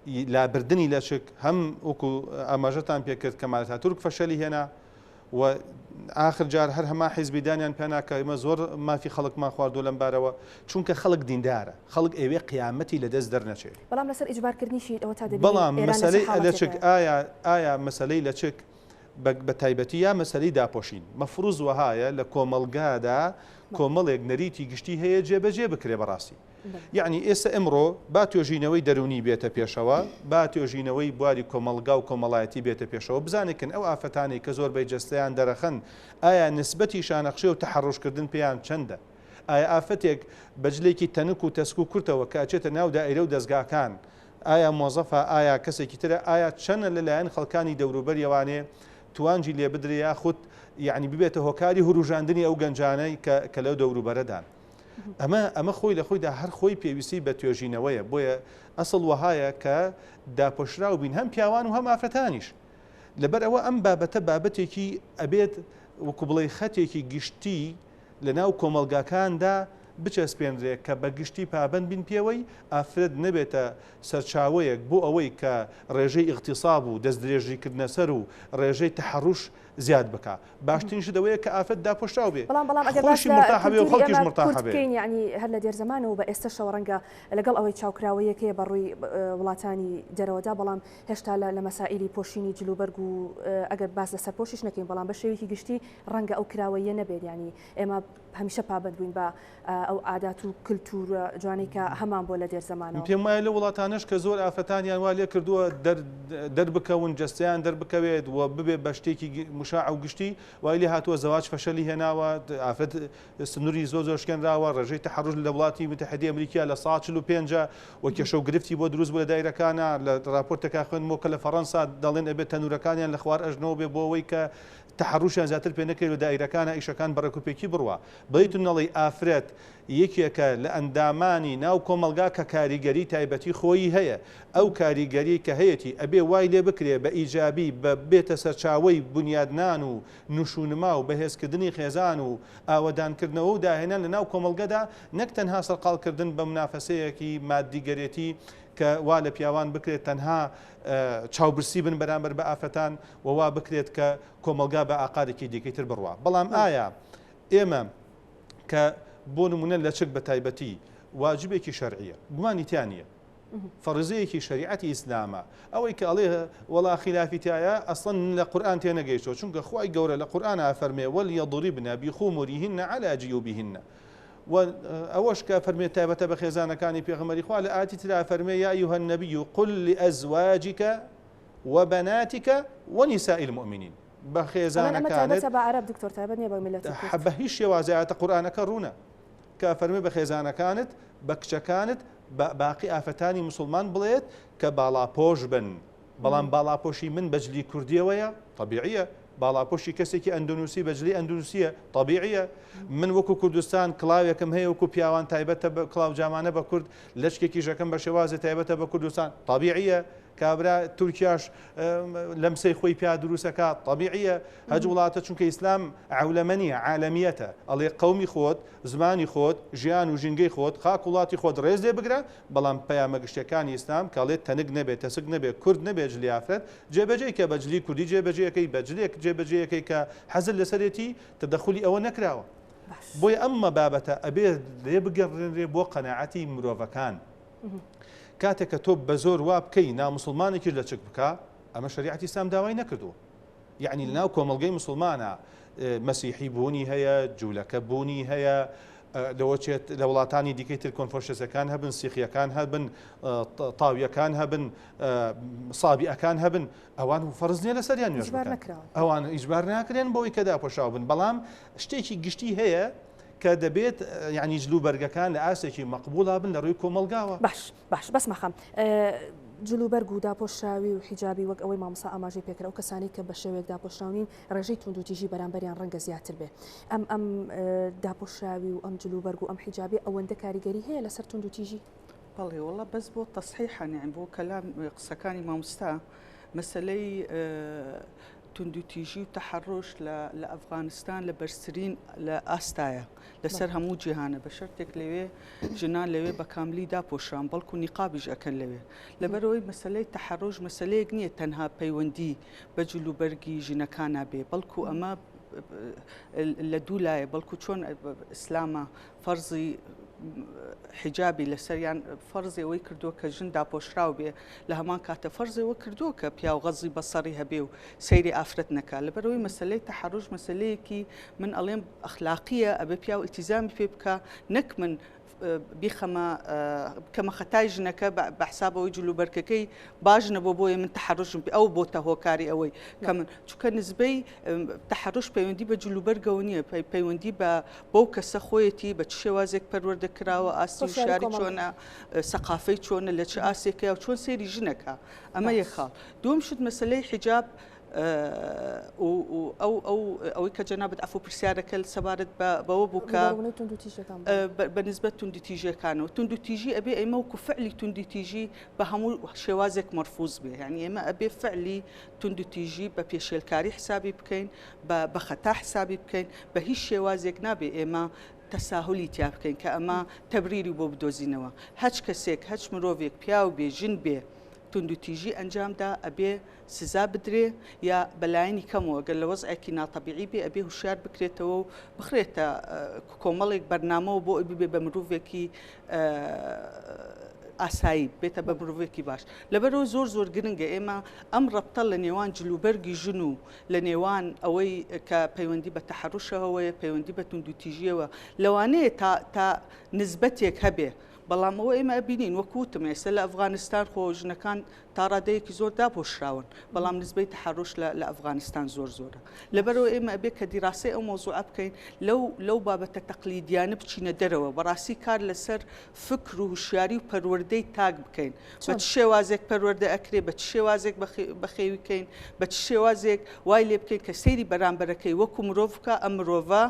لابردنی لە چک هەم وەکو ئاماژەتان پێکرد کە مالەت ئاتورک فەشەلی هێنا و آخر جار هەر هەما حیزبیدانیان پێناکە ئمە زۆر مافی خەڵکمان خواردۆ لەم بارەوە چونکە خەڵک دیندارە خەڵک ئێوێ قیامەتی لە دەست دەرنەچێت بەڵام لەسەر ئیجبارکردنیشی ئەوە تا دەبێت بەڵام مەسەلەی لە چک ئایا مەسەلەی لە چک بە تایبەتی یا مەسەلەی داپۆشین مەفروض وهایە لە کۆمەلگادا کۆمەڵێک نەریتی گشتی هەیە جێبەجێ بکرێ بەڕاستی یعنی ئێستا ئەمڕۆ با توێژینەوەی دەرونی بێتە پێشەوە با توێژینەوەی بواری کۆمەلگا و کۆمەڵایەتی بێتە پێشەوە بزانێکن ئەو ئافەتانی کە زۆربەی جەستەیان دەرەخەن ئایا نسبەتی شانەخشێ و تەحەڕۆشکردن پێیان چەندە ئایا ئافەتێک بەجلێکی تەنک و تەسک و کورتەوە کاچێتە ناو دائیرە و دەستگاکان ئایا مۆزەفە ئایا کەسێکی ترە ئایا چەندە لەلایەن خەڵکانی دەوروبەریەوانێ توانجی لێ بدرێ یاخود یعنی ببێتە هۆکاری هوروژاندنی ئەو گەنجانەی کە لەو دەوروبەرەدان ئەمە خۆی لە خۆیدا هەر خۆی پێویستی بە توێژینەوەیە بۆیە ئەسڵ وهایە کە داپۆشراو بین هەم پیاوان و هەم ئافرەتانیش لەبەر ئەوە ئەم بابەتە بابەتێکی ئەبێت وەکو بڵێ خەتێکی گشتی لە ناو کۆمەلگاکاندا بچەسپێنرێت کە بە گشتی پابند بین پێوەی ئافرەت نەبێتە سەرچاوەیەک بۆ ئەوەی کە ڕێژەی اغتیساب و دەستدرێژیکردنە سەر و ڕێژەی تەحەڕوش زیاد بکە باشترینش دەوەیە کە ئافرەت داپۆشراو بێ بەڵام خۆشی مرتاحەبێ و خەڵکیش مرتاحەبێ ینی هەر لە دێرزەمانەوە بە ئێستا شەو ڕەنگە لەگەڵ ئەوەی چاوکراوەیەکەیە بەڕووی وڵاتانی دەرەوەدا بەڵام هێشتا لە مەسائلی پۆشینی جلوبەرگ و ئەگەر باس لە سەرپۆشیش نەکەین بەڵام بە شێوەیەکی گشتی ڕەنگە ئەو کراوەیە نەبێت ینی ئێمە هەمیشە پابند بووین بە ئەو عادات و کللتورە جوانی کە هەمان بۆ لە دێرزەمانەوە پێم وایە لە وڵاتانش کە زۆر ئافەتانیان وا لێ کردووە دەربکەون جەستیان دەربکەوێت و ببێ بە شتێکی مشاع و گشتی وای لێ هاتووە زەواج فەشەلی هێناوە ئافرەت سنووری زۆر شکێنراوە ڕێژەی تەحەڕوش لە وڵاتی متحیدی ئەمریکا لە ساڵ 45 و کێشە و گرفتی بۆ دروست بوو لە دایرەکانە لە راپۆرتێکا خوێنمەوە کە لە فەڕەنسا دەڵێن ئەبێت تەنورەکانیان لە خوار ئەژنەوە بێ بۆ ئەوەی کە تەحەڕوشیان زیاتر پێ نەکرێت و دایرەکانە ئیشەکان بەڕێکوپێکی بڕوە بڵیتون نەڵی ئافرەت یەکێکە لە ئەندامانی ناو کۆمەلگا کە کاریگەری تایبەتی خۆی هەیە ئەو کاریگەری کە هەیەی ئەبێ وای لێ بکرێ بە ئیجابی بە بێتە سەرچاوەی بنیادنان و نوشونما و بەهێزکردنی خێزان و ئاوەدانکردنەوە و داهێنان لە ناو کۆمەلگەدا نەک تەنها سەرقاڵکردن بە منافەسەیەکی مادیگەرێتی کە وا لە پیاوان بکرێت تەنها چاوبرسی بن بەرامبەر بە ئافەتان و وا بکرێت کە کۆمەلگا بە ئاقارێکی دیکەیتر بڕوە بەڵام ئایا ئێمە کە بۆ نمونە لە چک بە تایبەتی واجبێکی شەرعیە گومانیتیانە فەرزەیەکی شریعەتی ئیسلامە ئەوەی کە ئەڵێ وەڵا خلافی تایە ئەسڵەن لە قورئان تێنەگەیشتەوە چونکە خوای گەورە لە قورئان ئافەرمێ وەلیەضریبن بخومورهن على جیوبهن و ئەوەش کە فەرمێت تایبەتە بە خێزانەکانی پێغەمبەری خوا لە ئاەتی ترا فەرمێ یا ئەیها النبی قل لأزواجك وبناتك ونساء المؤمنين بە خێزانەکانت بە عەرەب دکتۆر تایبەت نییە بە میلەت بە هیچ شێوازایەتە قورئانەکە ڕوونە کە فەرمێ بە خێزانەکانت بە کچەکانت باقی ئافەتانی مسلمان بڵێت کە باڵاپۆش بن بەڵام باڵاپۆشی من بەجلی کوردیەوەیە طبیعیە باڵاپۆشی کەسێکی ئەندونوسی بەجلی ئەندونوسیە طبیعیە من وەکو کوردستان کڵاوێکم هەیە وەکو پیاوان تایبەتە بە کڵاو جامانە بە کورد لەشکێکی ژەکەم بە شێوازە تایبەتە بە کوردستان طبیعیە کابرا تورکیاش لەمسەی خۆی پیا دروستەکە طبیعیە هەج وڵاتە چونکە ئیسلام عولەمەنیە عالەمیەتە ئەڵێ قەومی خۆت زمانی خۆت ژیان و ژینگەی خۆت خاک وڵاتی خۆت ڕێز لێ بگرە بەڵام پەیامە گشتەکانی ئیسلام کاڵێت تەنگ نەبێت تەسک نەبێت کورد نەبێت جلی ئافرەت جێبەجێ کە بەجلی کوردی جێبەجێەکەی بەجلێک جێبەجێەکەی کە حەزر لەسەرێتی تەدەخولی ئەوە نەکراوە بۆی ئەممە بابەتە ئەبێ لێ بگەڕێنرێ بۆ قەناعەتی مرۆڤەکان کاتێک کە تۆ بە زۆر وا بکەی نامسلمانێکی لە چک بکە ئەمە شریعەتی ئیسلام داوای نەکردووە یعنی لەناو کۆمەڵگەی مسلمانە مەسیحی بوونی هەیە جوولەکە بوونی هەیە لەوەچێت لە وڵاتانی دیکەی تر کۆنفۆشیەکان هەبن سیخیەکان هەبن تاویەکان هەبن سابیئەکان هەبن ئەوان فەرز نییە لەسەریان نوێژ بکەن ئەوان ئیجبار ناکرێن بۆی کە داپۆشاو بن بەڵام شتێکی گشتی هەیە کە دەبێت یعنی جلوبەرگەکان لە ئاسێکی مەقبوڵا بن لە ڕووی کۆمەلگاوە باش بەس مەخەم جلوبەرگ و داپۆشراوی و حیجابی وەک ئەوەی مامۆستا ئاماژەی پێکرا ئەو کەسانی کە بە شێوەیەک داپۆشراونین ڕێژەی توندوتیژی بەرامبەریان ڕەنگە زیاتر بێ ئەم داپۆشراوی و ئەم جلوبەرگ و ئەم حیجابی ئەوەندە کاریگەری هەیە لەسەر توندوتیژی بەڵێ وڵا بەس بۆ تەصحیحان یان بۆ کەلام قسەکانی مامۆستا مەسەلەی توندوتیژی و تەحەڕۆش لە ئەفغانستان لە بەرزترین لە ئاستایە لەسەر هەموو جیهانە بە شەرتێک لەوێ ژنان لەوێ بە کاملی داپۆشران بەڵکو نیقابیش ئەکەن لەوێ لەبەرەوەی مەسەلەی تەحەڕۆژ مەسەلەیەک نییە تەنها پەیوەندی بە جلوبەرگی ژنەکانە بێ بەڵکو ئەمە لە دوو لایە بەڵکو چۆن ئیسلامە فەرزی حیجابی لەسەریان فەرزی ئەوەی کردووە کە ژن داپۆشراو بێ لە هەمان کاتە فەرزەوە کردووە کە پیا و غەزی بەسەری هەبێ و سەیری ئافرەت نەکات لەبەرەوەی مەسەلەی تەحەڕۆژ مەسەلەیەکی من ئەڵێم ئەخلاقیە ئەبێ پیا و ئیتیزامی پێ بکە نەک من بیخەمە کەمە خەتای ژنەکە بە حسابەوەی جلوبەرگەکەی باش نەبوو بۆیە من تەحەڕۆژم ئەو بۆتە هۆکاری ئەوەی کە من چونکە نسبەی تەحەڕۆژ پەیوەندی بە جلوبەرگەوە نییە پەیوەندی بە بەو کەسە خۆیەتی بە چ شێوازێک پەروەردەکراوە ئاستی و شاری چۆنە سەقافەی چۆنە لە چ ئاسێکە و چۆن سێری ژنەکە ئەمە یەک خاڵ دووەم شت مەسەلەی حیجاب ئەوەی کە جەنابەت ئەفۆ پرسیارەکە سەبارەت بەوە بوو کە بەنسبەت توندوتیژیەکانەوە توندوتیژی ئەبێ ئێمە وەکو فعلی توندوتیژی بە هەموو شێوازێک مەرفوز بێ یعنی ئێمە ئەبێ فعلی توندوتیژی بە پێشێلکاری حسابی بکەین بە خەتا حسابی بکەین بە هیچ شێوازێک نابێ ئێمە تەساهلی تیا بکەین کە ئەمە تەبریری بۆ بدۆزینەوە هەچ کەسێک هەچ مرۆڤێک پیا و بێ ژن بێ توندوتیژی ئەنجامدا ئەبێ سزا بدرێ یا بەلایەنی کەمەوە گەر لە وەزعێکی ناتەبیعی بێ ئەبێ هوشیار بکرێتەوە و بخرێتە کۆمەڵێک بەرنامەوە بۆ بێ بە مرۆڤێکی ئاسایی بێتە بە مرۆڤێکی باش لەبەرەوە زۆر گرنگە ئێمە ئەم ڕەبتە لە نێوان جلوبەرگی ژن و لە نێوان ئەوەی کە پەیوەندی بە تەحەڕۆشەوەیە پەیوەندی بە توندوتیژیەوە لەوانەیە تا نسبەتێک هەبێ بەڵام ئەوە ئێمە ئەبینین وەکوتم ئێستا لە ئەفغانستان خۆ ژنەکان تا ڕادەیەکی زۆر داپۆشراون بەڵام نسبەی تەحەڕۆش لە ئەفغانستان زۆرە لەبەرەوە ئێمە ئەبێ کە دیڕاسەی ئەو مۆزوعە بکەین لەو بابەتە تەقلیدیانە بچینە دەرەوە بەڕاستی کار لەسەر فکر و هوشیاری و پەروەردەی تاک بکەین بە چ شێوازێک پەروەردە ئەکرێ بە چ شێوازێک بەخێوی بکەین بە چ شێوازێک وای لێ بکەین کە سەیری بەرامبەرەکەی وەکو مرۆڤ بکە ئەم مرۆڤە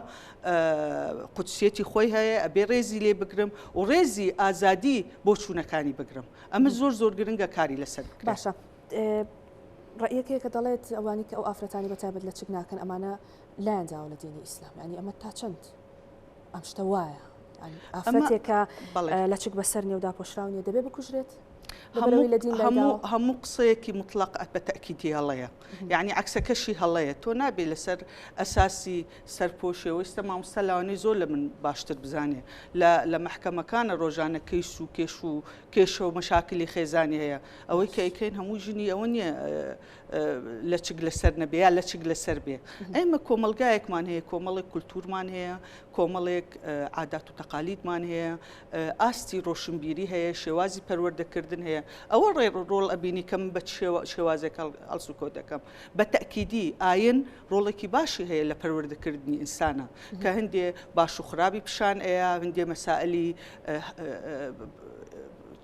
قودسیەتی خۆی هەیە ئەبێ ڕێزی لێ بگرم و ڕێزی ئازادی بۆ چوونەکانی بگرم ئەمە زۆر گرنگە کاری لەسەر باشە ڕێیەکێک کە دەڵێت ئەوانی کە ئەو ئافرەتانی بەتایبەت لە چک ناکەن ئەمانە لایەنجاوە لە دینی ئیسلام ینی ئەمە تا چەند ئەم شتە وایە ئافرەتێکە لە چک بەسەر نێو داپۆشراو نیە دەبێ بکوژرێت هەموو قسەیەکی مطلق بە تەکیدی هەڵەیە یعنی عکسەکەشی هەڵەیە تۆ نابێ لەسەر ئەساسی سەرپۆشیەوە ئێستا مامۆستا لاوانەی زۆر لە من باشتر بزانێ لە محکەمەکانە ڕۆژانە کەیس و کێشە و مەشاکلی خێزانی هەیە ئەوەی کە ئەیکەین هەموو ژنی ئەوە نییە لە چک لەسەر نەبێ یا لە چک لەسەر بێ ئێمە کۆمەلگایەکمان هەیە کۆمەڵێک کولتورمان هەیە کۆمەڵێک عادات و تەقالیدمان هەیە ئاستی ڕۆشنبیری هەیە شێوازی پەروەردەکردن هەیە ئەوە ڕۆڵ ئەبینی کەم بە شێوازێک هەڵسوکۆ دەکەم بە تەکیدی ئاین ڕۆڵێکی باشی هەیە لە پەروەردەکردنی ئینسانە کە هەندێ باش و خراپی پیشان ئەیە هەندێ مەسائلی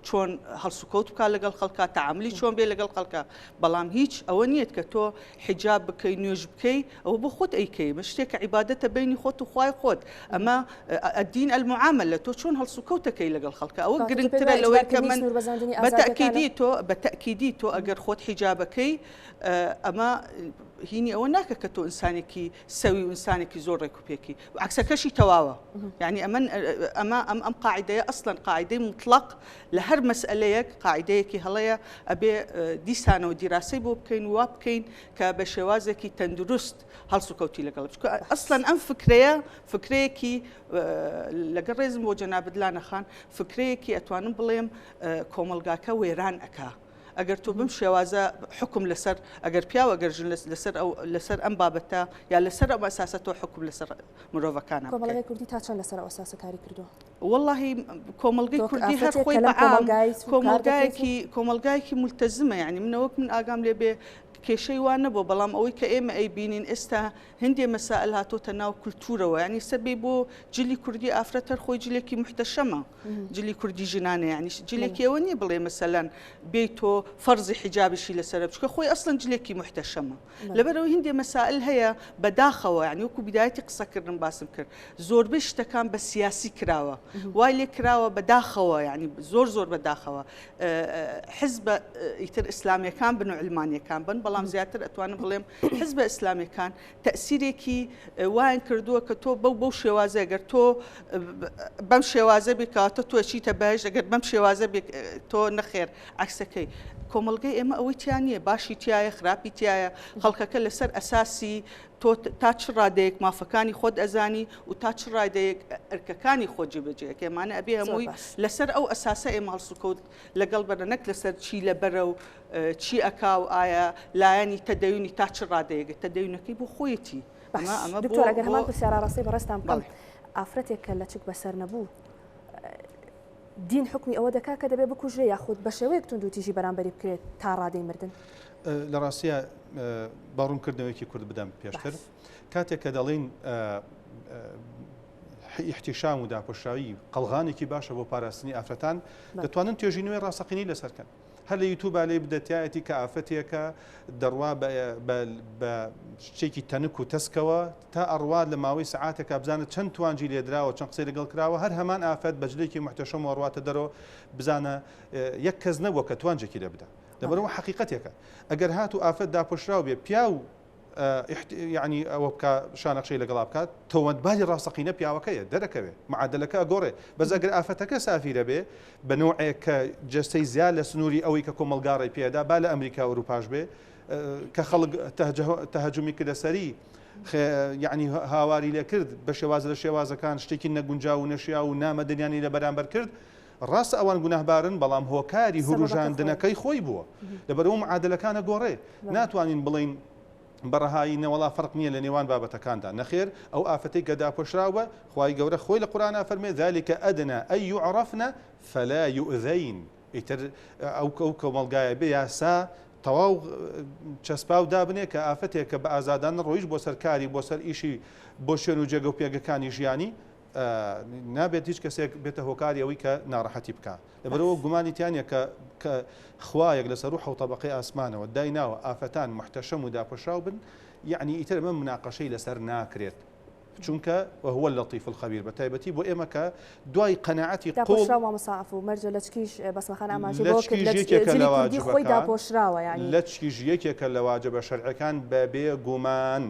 چۆن هەڵسوکەوت بکە لەگەڵ خەڵکە تەعاملی چۆن بێ لەگەڵ خەڵکە بەڵام هیچ ئەوە نییە کە تۆ حیجاب بکەی نوێژ بکەی ئەوە بۆ خۆت ئەیکەی بە شتێکە عیبادەتە بینی خۆت و خوای خۆت ئەمە الدین المعاملە تۆ چۆن هەڵسوکەوتەکەی لەگەڵ خەڵکە ئەوە گرنگترە لەوەی کە من بەتەکیدی تۆ ئەگەر خۆت حیجابەکەی ئەمە هینی ئەوە ناکە کە تۆ ئینسانێکی سەوی و ئینسانێکی زۆر ڕێکوپێکی عکسەکەشی تەواوە یعنی ئەم قاعدەیە ئەسڵەن قاعدەی مطلق لە هەر مەسئلەیەک قاعدەیەکی هەڵەیە ئەبێ دیسانەوە دیراسی بۆ بکەین وا بکەین کە بە شێوازێکی تەندروست هەڵسوکەوتی لەگەڵ بچکە ئەسڵەن ئەم فکرەیەکی لەگەڵ ڕێزم بۆ جەنابەت لانەخان فکرەیەکی ئەتوانم بڵێم کۆمەلگاکە وێران ئەکا ئەگەر تۆ بم شێوازە حکم لەسەر ئەگەر پیاوە ئەگەر ژن لەسەر ئەم بابەتە یا لەسەر ئەم ئەساسە تۆ حکم لەسەر مرۆڤەکانە کۆمەڵگەی کوردی تا چەند لەسەر ئەو ئەساسە کاری کردووە واللهی کۆمەلگەی کوردی هەر خۆی بەعام کۆمەلگایەکی ملتەزمە یعنی منەوەک من ئاگام لێ بێ کێشەی وان نەبوو بەڵام ئەوەی کە ئێمە ئەیبینین ئێستا هەندێ مەسائل هاتۆتە ناو کولتورەوە ینی سەبێ بۆ جلی کوردی ئافرەتەر خۆی جلێکی محتەشەمە جلی کوردی ژنانە ینی جلێکی ئەوە نییە بڵێ مەسەلەن بێ تۆ فەرزی حیجابشی لەسەر بچکە خۆی ئەسڵەن جلێکی محتەشەمە لەبەرەوە هەندێ مەسائل هەیە بەداخەوە ینی وەکو بیدایەتی قسەکردن باسم کرد زۆربەی شتەکان بە سیاسی کراوە وای لێ کراوە بەداخەوە ینی زۆر بەداخەوە حزب ئیتر ئیسلامیەکان بن و علمانیەکان بن بەڵام زیاتر ئەتوانم بڵێم حزب ئیسلامیەکان تەسیرێکی وایان کردووە کە تۆ بەو شێوازە ئەگەر تۆ بەم شێوازە بکاتە تۆ چیتە بەهێش ئەگەر بەم شێوازە تۆ نەخێر عکسەکەی کۆمەلگەی ئێمە ئەوەی تیان نییە باشی تایە خراپی تایە خەڵکەکە لەسەر ئەساسی تۆ تا چ ڕادەیەک مافەکانی خۆت ئەزانی و تا چ ڕادەیەک ئەرکەکانی خۆ جێبەجێ ئێمانە ئەبێ هەمووی لەسەر ئەو ئەساسە ئێمە هەڵسوکەوت لەگەڵ بەرە نەک لەسەر چی لەبەرە و چی ئەکا و ئایا لایەنی تەدەیونی تا چ ڕادەیەک تەدەیونەکەی بۆ خۆیەتی دکتۆر ئەگەر هەمان پرسیارە ڕاستی بەڕێستان بکەم ئافرەتێک کە لە چک بەسەر نەبوو دین حکمی ئەوە دەکا کە دەبێت بکوژرێ یاخود بە شێوەیەک تونند و تیژی بەرامبەری بکرێت تا ڕادەی مردن لە ڕاستیە باڕوونکردنەوەیکی کورد بدەم پێشتر کاتێک کە دەڵێن احتیشام و داپۆشراوی قەڵغانێکی باشە بۆ پاراستنی ئافرەتان دەتوانن توێژینەوەی ڕاستەقینی لەسەرکەن هەر لە یوتوب لێ بدەتیایەتی کە ئافرەتێکە دەڕوا بە شتێکی تەنک و تەسکەوە تا ئەڕوا لە ماوەی سعاتێکە بزانە چەند توانجی لێدراوە چەند قسەی لەگەڵ کراوە هەر هەمان ئافرەت بەجلێکی محتەشەم وڕاتە دەرەوە بزانە یەک کەس نەبووە کە توانجێکی لێ بدە لەبەرەوە حقیقەتێکە ئەگەر هات و ئافرەت داپۆشراو بێ پیا و یعنی ئەوە بکە شانەخشەی لەگەڵا بکات تۆوەندباری ڕاستەقینە پیاوەکەیە دەرەکەوێ معادلەکە ئەگۆڕێ بەس ئەگەر ئافرەتەکە سافیرە بێ بە نوعێک کە جەستەی زیاد لە سنووری ئەوەی کە کۆمەلگاڕی پێدا با لە ئەمریکا و ئەوروپاش بێ کە خەڵک تەهەجومی کردە سەری یعنی هاواری لێ کرد بە شێوازە لە شێوازەکان شتێکی نەگونجاو و نەشیا و نامەدەنیانی لە بەرامبەر کرد ڕاستە ئەوان گوناهبارن بەڵام هۆکاری هوروژاندنەکەی خۆی بووە لەبەرەوە معادلەکانە گۆڕێ ناتوانین بڵین بەڕەهایی نەوەڵا فەرق نییە لە نێوان بابەتەکاندا نەخێر ئەو ئافرەتەی کە داپۆشراوە خوای گەورە خۆی لە قورئان فەرمێ ذلك ئەدنى أن يعرفن فلا يؤذين ئیتر ئەو کۆمەڵگایە بێ یاسا تەواو چەسپاو دابنێ کە ئافرەتێک کە بە ئازادان ڕۆیش بۆ سەرکاری بۆ سەر ئیشی بۆ شوێن و جێگە و پێگەکانی ژیانی نابێت هیچ کەسێک بێتە هۆکاری ئەوەی کە ناڕەحەتی بکە لەبەرەوە گومانیتیانە کە خوایەک لەسەر و حەوت طەبەقەی ئاسمانەوە دایناوە ئافرەتان محتەشەم و داپۆشراو بن یعنی ئیتر ئەمە مناقەشەی لەسەر ناکرێت چونکە وهو اللطيف الخبير بەتایبەتی بۆ ئێمە کە دوای قەناعەتی قوڵ مەساعف و مەرجە لە چکیش بەسمەخان ئاماژەی بۆ کرد خۆی داپۆشراوە یعنی لە چکیش یەکێکە لە واجبە شەرعەکان بەبێ گومان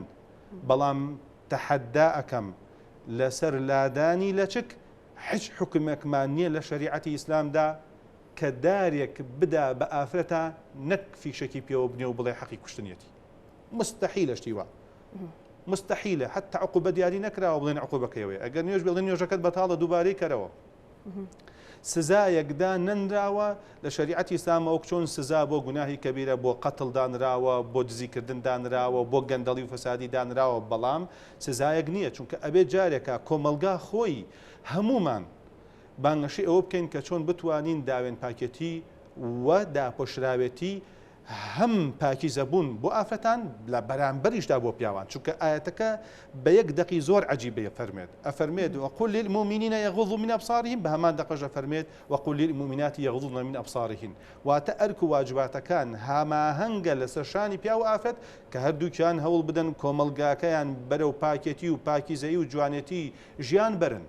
بەڵام تەحەدا ئەەکەم لەسەر لادانی لە چک هیچ حکومێکمان نییە لە شریعەتی ئیسلامدا کە دارێک بدا بە ئافرەتە نەک فیشێکی پێوە بنێ و بڵێ حەقی کوشتنیەتی مستحیلە شتیوە مستحیلە حتى عقوبە دیاری نەکراوە بڵێن عقوبەکەیەوەی ئەگەر نوێژ بڵێن نوێژەکەت بەتاڵە دووبارەی کەرەوە سزایەکدا نەنراوە لە شریعەتی ئیسلام وەک چۆن سزا بۆ گوناهی کەبیرە بۆ قەتڵ دانراوە بۆ دزیکردن دانراوە بۆ گەندەڵی و فەسادی دانراوە بەڵام سزایەک نییە چونکە ئەبێ جارێکە کۆمەلگا خۆی هەمومان بانگەشی ئەوە بکەین کە چۆن بتوانین داوێن پاکێتی و داپۆشراوێتی هەم پاکیزەبوون بۆ ئافرەتان لە بەرامبەریشدا بۆ پیاوان چونکە ئاەتەکە بە یەک دقی زۆر عەجیبەیە ئەفەرمێت وقل للمؤمنین یغضوا من أبصارهم بە هەمان دقەش ئەفەرمێت وقل للمؤمنات یغضضن من أبصارهن واتە ئەرک و واجباتەکان هەماهەنگە لەسەر شانی پیا و ئافرەت کە هەردووکیان هەوڵ بدەن کۆمەلگاکەیان بەرەو پاکێتی و پاکیزەیی و جوانێتی ژیان برن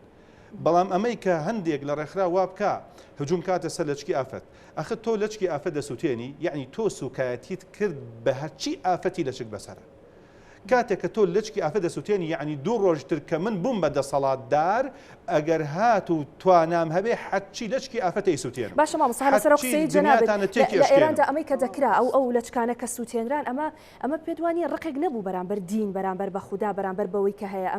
بەڵام ئەمەی کە هەندێک لە ڕێکخرا وا بکە هجوم کاتە سەر لەچکی ئافرەت ئەخە تۆ لەچکی ئافرەت دەسووتێنی یعنی تۆ سوکایەتیت کرد بە هەرچی ئافرەتی لەچک بەسەرە کاتێک کە تۆ لەچکی ئافرەت دەسووتێنی یعنی دوو ڕۆژتر کە من بووم بە دەسەڵاتدار ئەگەر هات و توانام هەبێ حەچی لەچکی ئافرەتەی سووتێنم باشە مامۆستا لەسەر قسەی جەنابێت لە ئێراندا ئەمەی کە دەکرا ئەو لەچکانە کە سووتێنران ئەمە پێت وانیە ڕقێک نەبوو بەرامبەر دین بەرامبەر بە خودا بەرامبەر بەوەی کە هەیە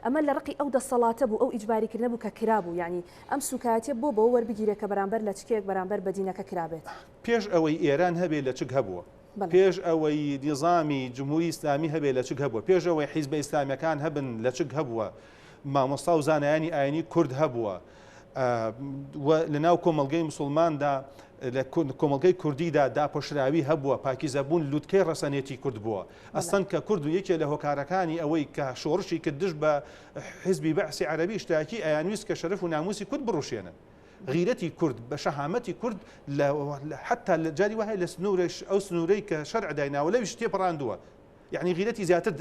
ئەمە لە ڕقی ئەو دەسەڵاتە بوو ئەو ئیجباریکردنە بوو کە کرابوو یعنی ئەم سوکایەتیە بۆ بەوە وەربگیرێت کە بەرامبەر لەچکێک بەرامبەر بە دینەکە کرابێت پێش ئەوەی ئێران هەبێ لەچک هەبووە پێش ئەوەی نیظامی جمهوری ئیسلامی هەبێ لەچک هەبووە پێش ئەوەی حیزبە ئیسلامیەکان هەبن لەچک هەبووە مامۆستا و زانایانی ئاینی کورد هەبووە لەناو کۆمەڵگەی موسڵماندا لە کۆمەڵگەی کوردیدا داپۆشراوی هەبووە پاکیزەبوون لووتکەی ڕەسەنێتی کورد بووە ئەستەن کە کورد و یەکێ لە هۆکارەکانی ئەوەی کە شۆڕشی کرد دژ بە حیزبی بەعسی عەرەبی شتاکی ئەیانویست کە شەرەف و ناموسی کورد بڕوشێنن غیرەتی کورد بە شەهامەتی کورد حتا لە جاری وهەیە لە سنوورش ئەو سنوورەی کە شەرع دایناوە لەویش تێپەڕاندووە يعني غيرتي زيادة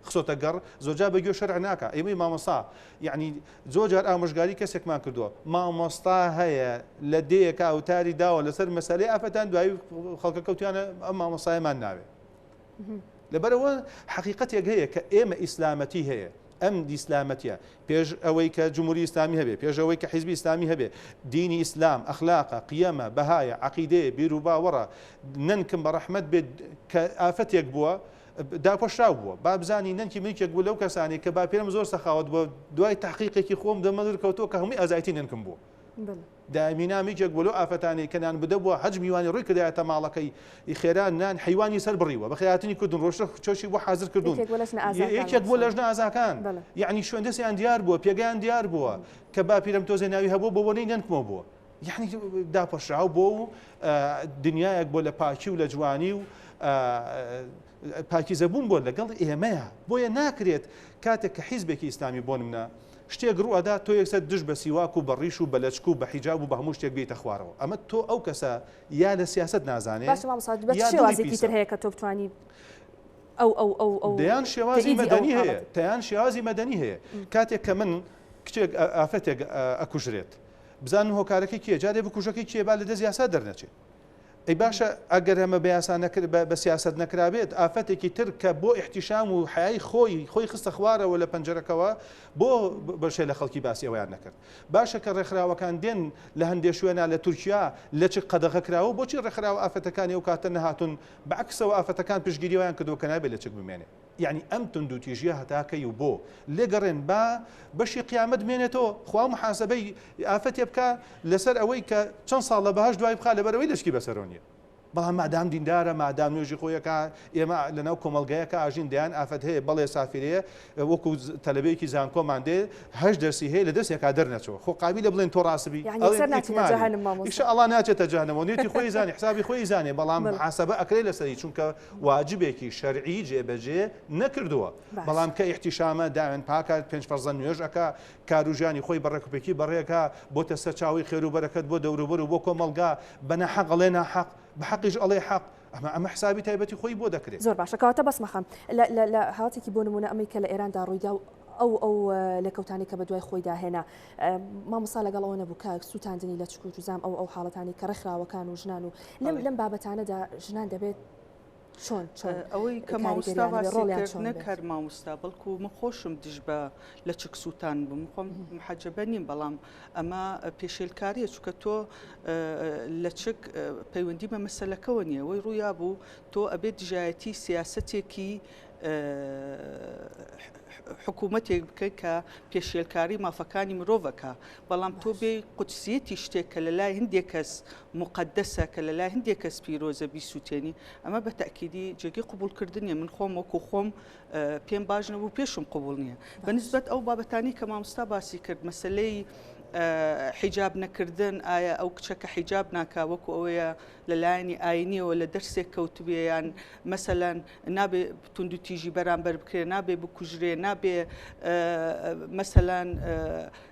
خصوصا قر زوجها بيجو شرع ناكا يمي ما مصا يعني زوجها مشغالي كسك ما كردوا ما مصا هي لديك او تاري دا ولا سر مسألة افتان دواي خلق كوتيانا اما مصا ما ناوي لبروا حقيقتي هي كايما اسلامتي هي ام دي اسلامتيا بيج اويك جمهوري اسلامي هبه بيج اويك حزبي اسلامي هبه ديني اسلام اخلاق قيمه بهايا عقيده بيروبا ورا ننكم برحمه كافتيك بوا داپۆشراو بووە با بزانی نەنکی ملکێک بوو لەو کەسانی کە با پێم زۆر سەخاوت بۆ دوای تحقیقێکی خۆم دەمەدر کەوتۆ کە هەمووی ئازایەتی ننکم بوو دائمینا میکێک بۆ لەو ئافەتانی کە نان بدە بووە حەج میوانی ڕووی کردایەتە ماڵەکەی خێران نان حیوانی سەر بڕیوە بە خەیاتنی کردن ڕۆژە چۆشی بۆ حازر کردوون یەکێک بۆ لە ژنە ئازاکان یعنی شوێندەسیان دیار بووە پێگەیان دیار بووە کە با پیرەم تۆزێ ناوی هەبوو بۆ بۆنەی ننکمەوە بووە یعنی داپۆشراو بۆ دنیایەک بۆ لە پاکی و لە جوانی و پاکیزەبوون بۆ لەگەڵ ئێمەیە بۆیە ناکرێت کاتێک کە حیزبێکی ئیسلامی بۆ نمونە شتێک ڕوئەدا تۆ یەکسەر دژ بە سیواک و بە ڕیش و بە لەچک و بە حیجاب و بە هەموو شتێک بێتە خوارەوە ئەمە تۆ ئەو کەسە یا لە سیاست نازانێت شێوازێکی تر هەیە کە تۆ بتوانی ئەو دەیان شێوازی مەدەنی هەیە تەیان شێوازی مەدەنی هەیە کاتێک کە من کچێک ئافەتێک ئەکوژرێت بزانن هۆکارەکەی کێ جارێ بکوژەکەی کێ با لە دەست یاسا دەرنەچێت ئەی باشە ئەگەر ئەمە بە سیاست نەکرابێت ئافەتێکی تر کە بۆ احتیشام و حیای خۆی خستە خوارەوە لە پەنجەرەکەوە بۆ بەشێ لە خەڵکی باسی ئەویان نەکرد باشە کە ڕێکخراوەکان دێن لە هەندێک شوێنە لە تورکیا لە چ قەدەغەکراوە بۆچی ڕێکخراوە ئافەتەکانی ئەو کاتە نەهاتون بەعکسەوە ئافەتەکان پشتگیریەوەیان کردو کە نابێت لە چک بمێنێ يعني ئەم تونندوتیژیە هەتاکەی و بۆ لێگەڕێن با بەشی قیامەت بمێنێتەوە خوا محاسبەی ئافەتێ بکە لەسەر ئەوەی کە چەند ساڵ لە بەهەش دوای بخا لەبەرەوەی لەشکی بەسەرۆنیە بەڵام مادام دیندارە مادام نوێژی خۆیەکە ئێمە لەناو کۆمەلگایەکە ئاژین دەیان ئافەت هەیە بەڵێ سافرەیە وەکو تەلەبەیەکی زانکۆمان دێ هەش دەرسی هەیە لە دەستێکا دەرنەچەوە خۆ قابلە بڵێن تۆ ڕاستبی ئیشەڵڵا ناچێتە جەهەنەمەوە نێتی خۆی زانێ حسابی خۆی زانێ بەڵام محاسبە ئەکرێ لەسەری چونکە واجبێکی شەرعی جێبەجێ نەکردووە بەڵام کە احتیشامە داوێن پاکات 5 فەرزە نوێژ ئەکا کاروژانی خۆی بەڕێکوپێکی بەڕێکە بۆتە سەر چاوی خێر و بەرەکەت بۆ دەوروبەر و بۆ کۆمەلگا بەنەحەق ئەڵێ ناحەق بحقیش ئەڵێ حەق ئەمە حسابی تایبەتی خۆی بۆ دەکرێت زۆر باشە کەواتە بەس مەخەم لە هاوتێکی بۆ نمونە ئەمەی کە لە ئێراندا ڕوویدا و ئەو لێکەوتانی کە بە دوای خۆی داهێنا مامۆستا لەگەڵەوە نەبوو کە سووتاندنی لە چک و جوزام ئەو حاڵەتانی کە ڕێکخراوەکان و ژنان و لەم بابەتانەدا ژنان دەبێت چۆن ئەوەی کە مامۆستا باسی نەکرد مامۆستا بەڵکو من خۆشم دژ بە لە چک سووتان بووم خۆم محەجەبە نیم بەڵام ئەمە پێشێلکاریە چونکە تۆ لە چک پەیوەندی بە مەسەلەکەەوە نییە وەی ڕوویا بوو تۆ ئەبێت دژایەتی سیاسەتێکی حکوومەتێک بکەیت کە پێشێلکاری مافەکانی مرۆڤەکە بەڵام تۆ بێ قودسیەتی شتێک کە لە لای هەندێک کەس مقدسە کە لە لای هەندێک کەس پیرۆزە بیسووتێنی ئەمە بە تەکیدی جێگەی قبولکردنیە من خۆم وەکو خۆم پێم باش نەبوو پێشم قبول نییە بەنسبەت ئەو بابەتانی کە مامۆستا باسی کرد مەسلەی حیجاب نەکردن ئایا ئەو کچەکە حیجاب ناکا وەکو ئەوەیە لەلایەنی ئاینیەوە لە دەرسێک کەوتبێ یان مەسەلەن نابێ توندوتیژی بەرامبەر بکرێ نابێ بکوژرێ نابێ مەسەلەن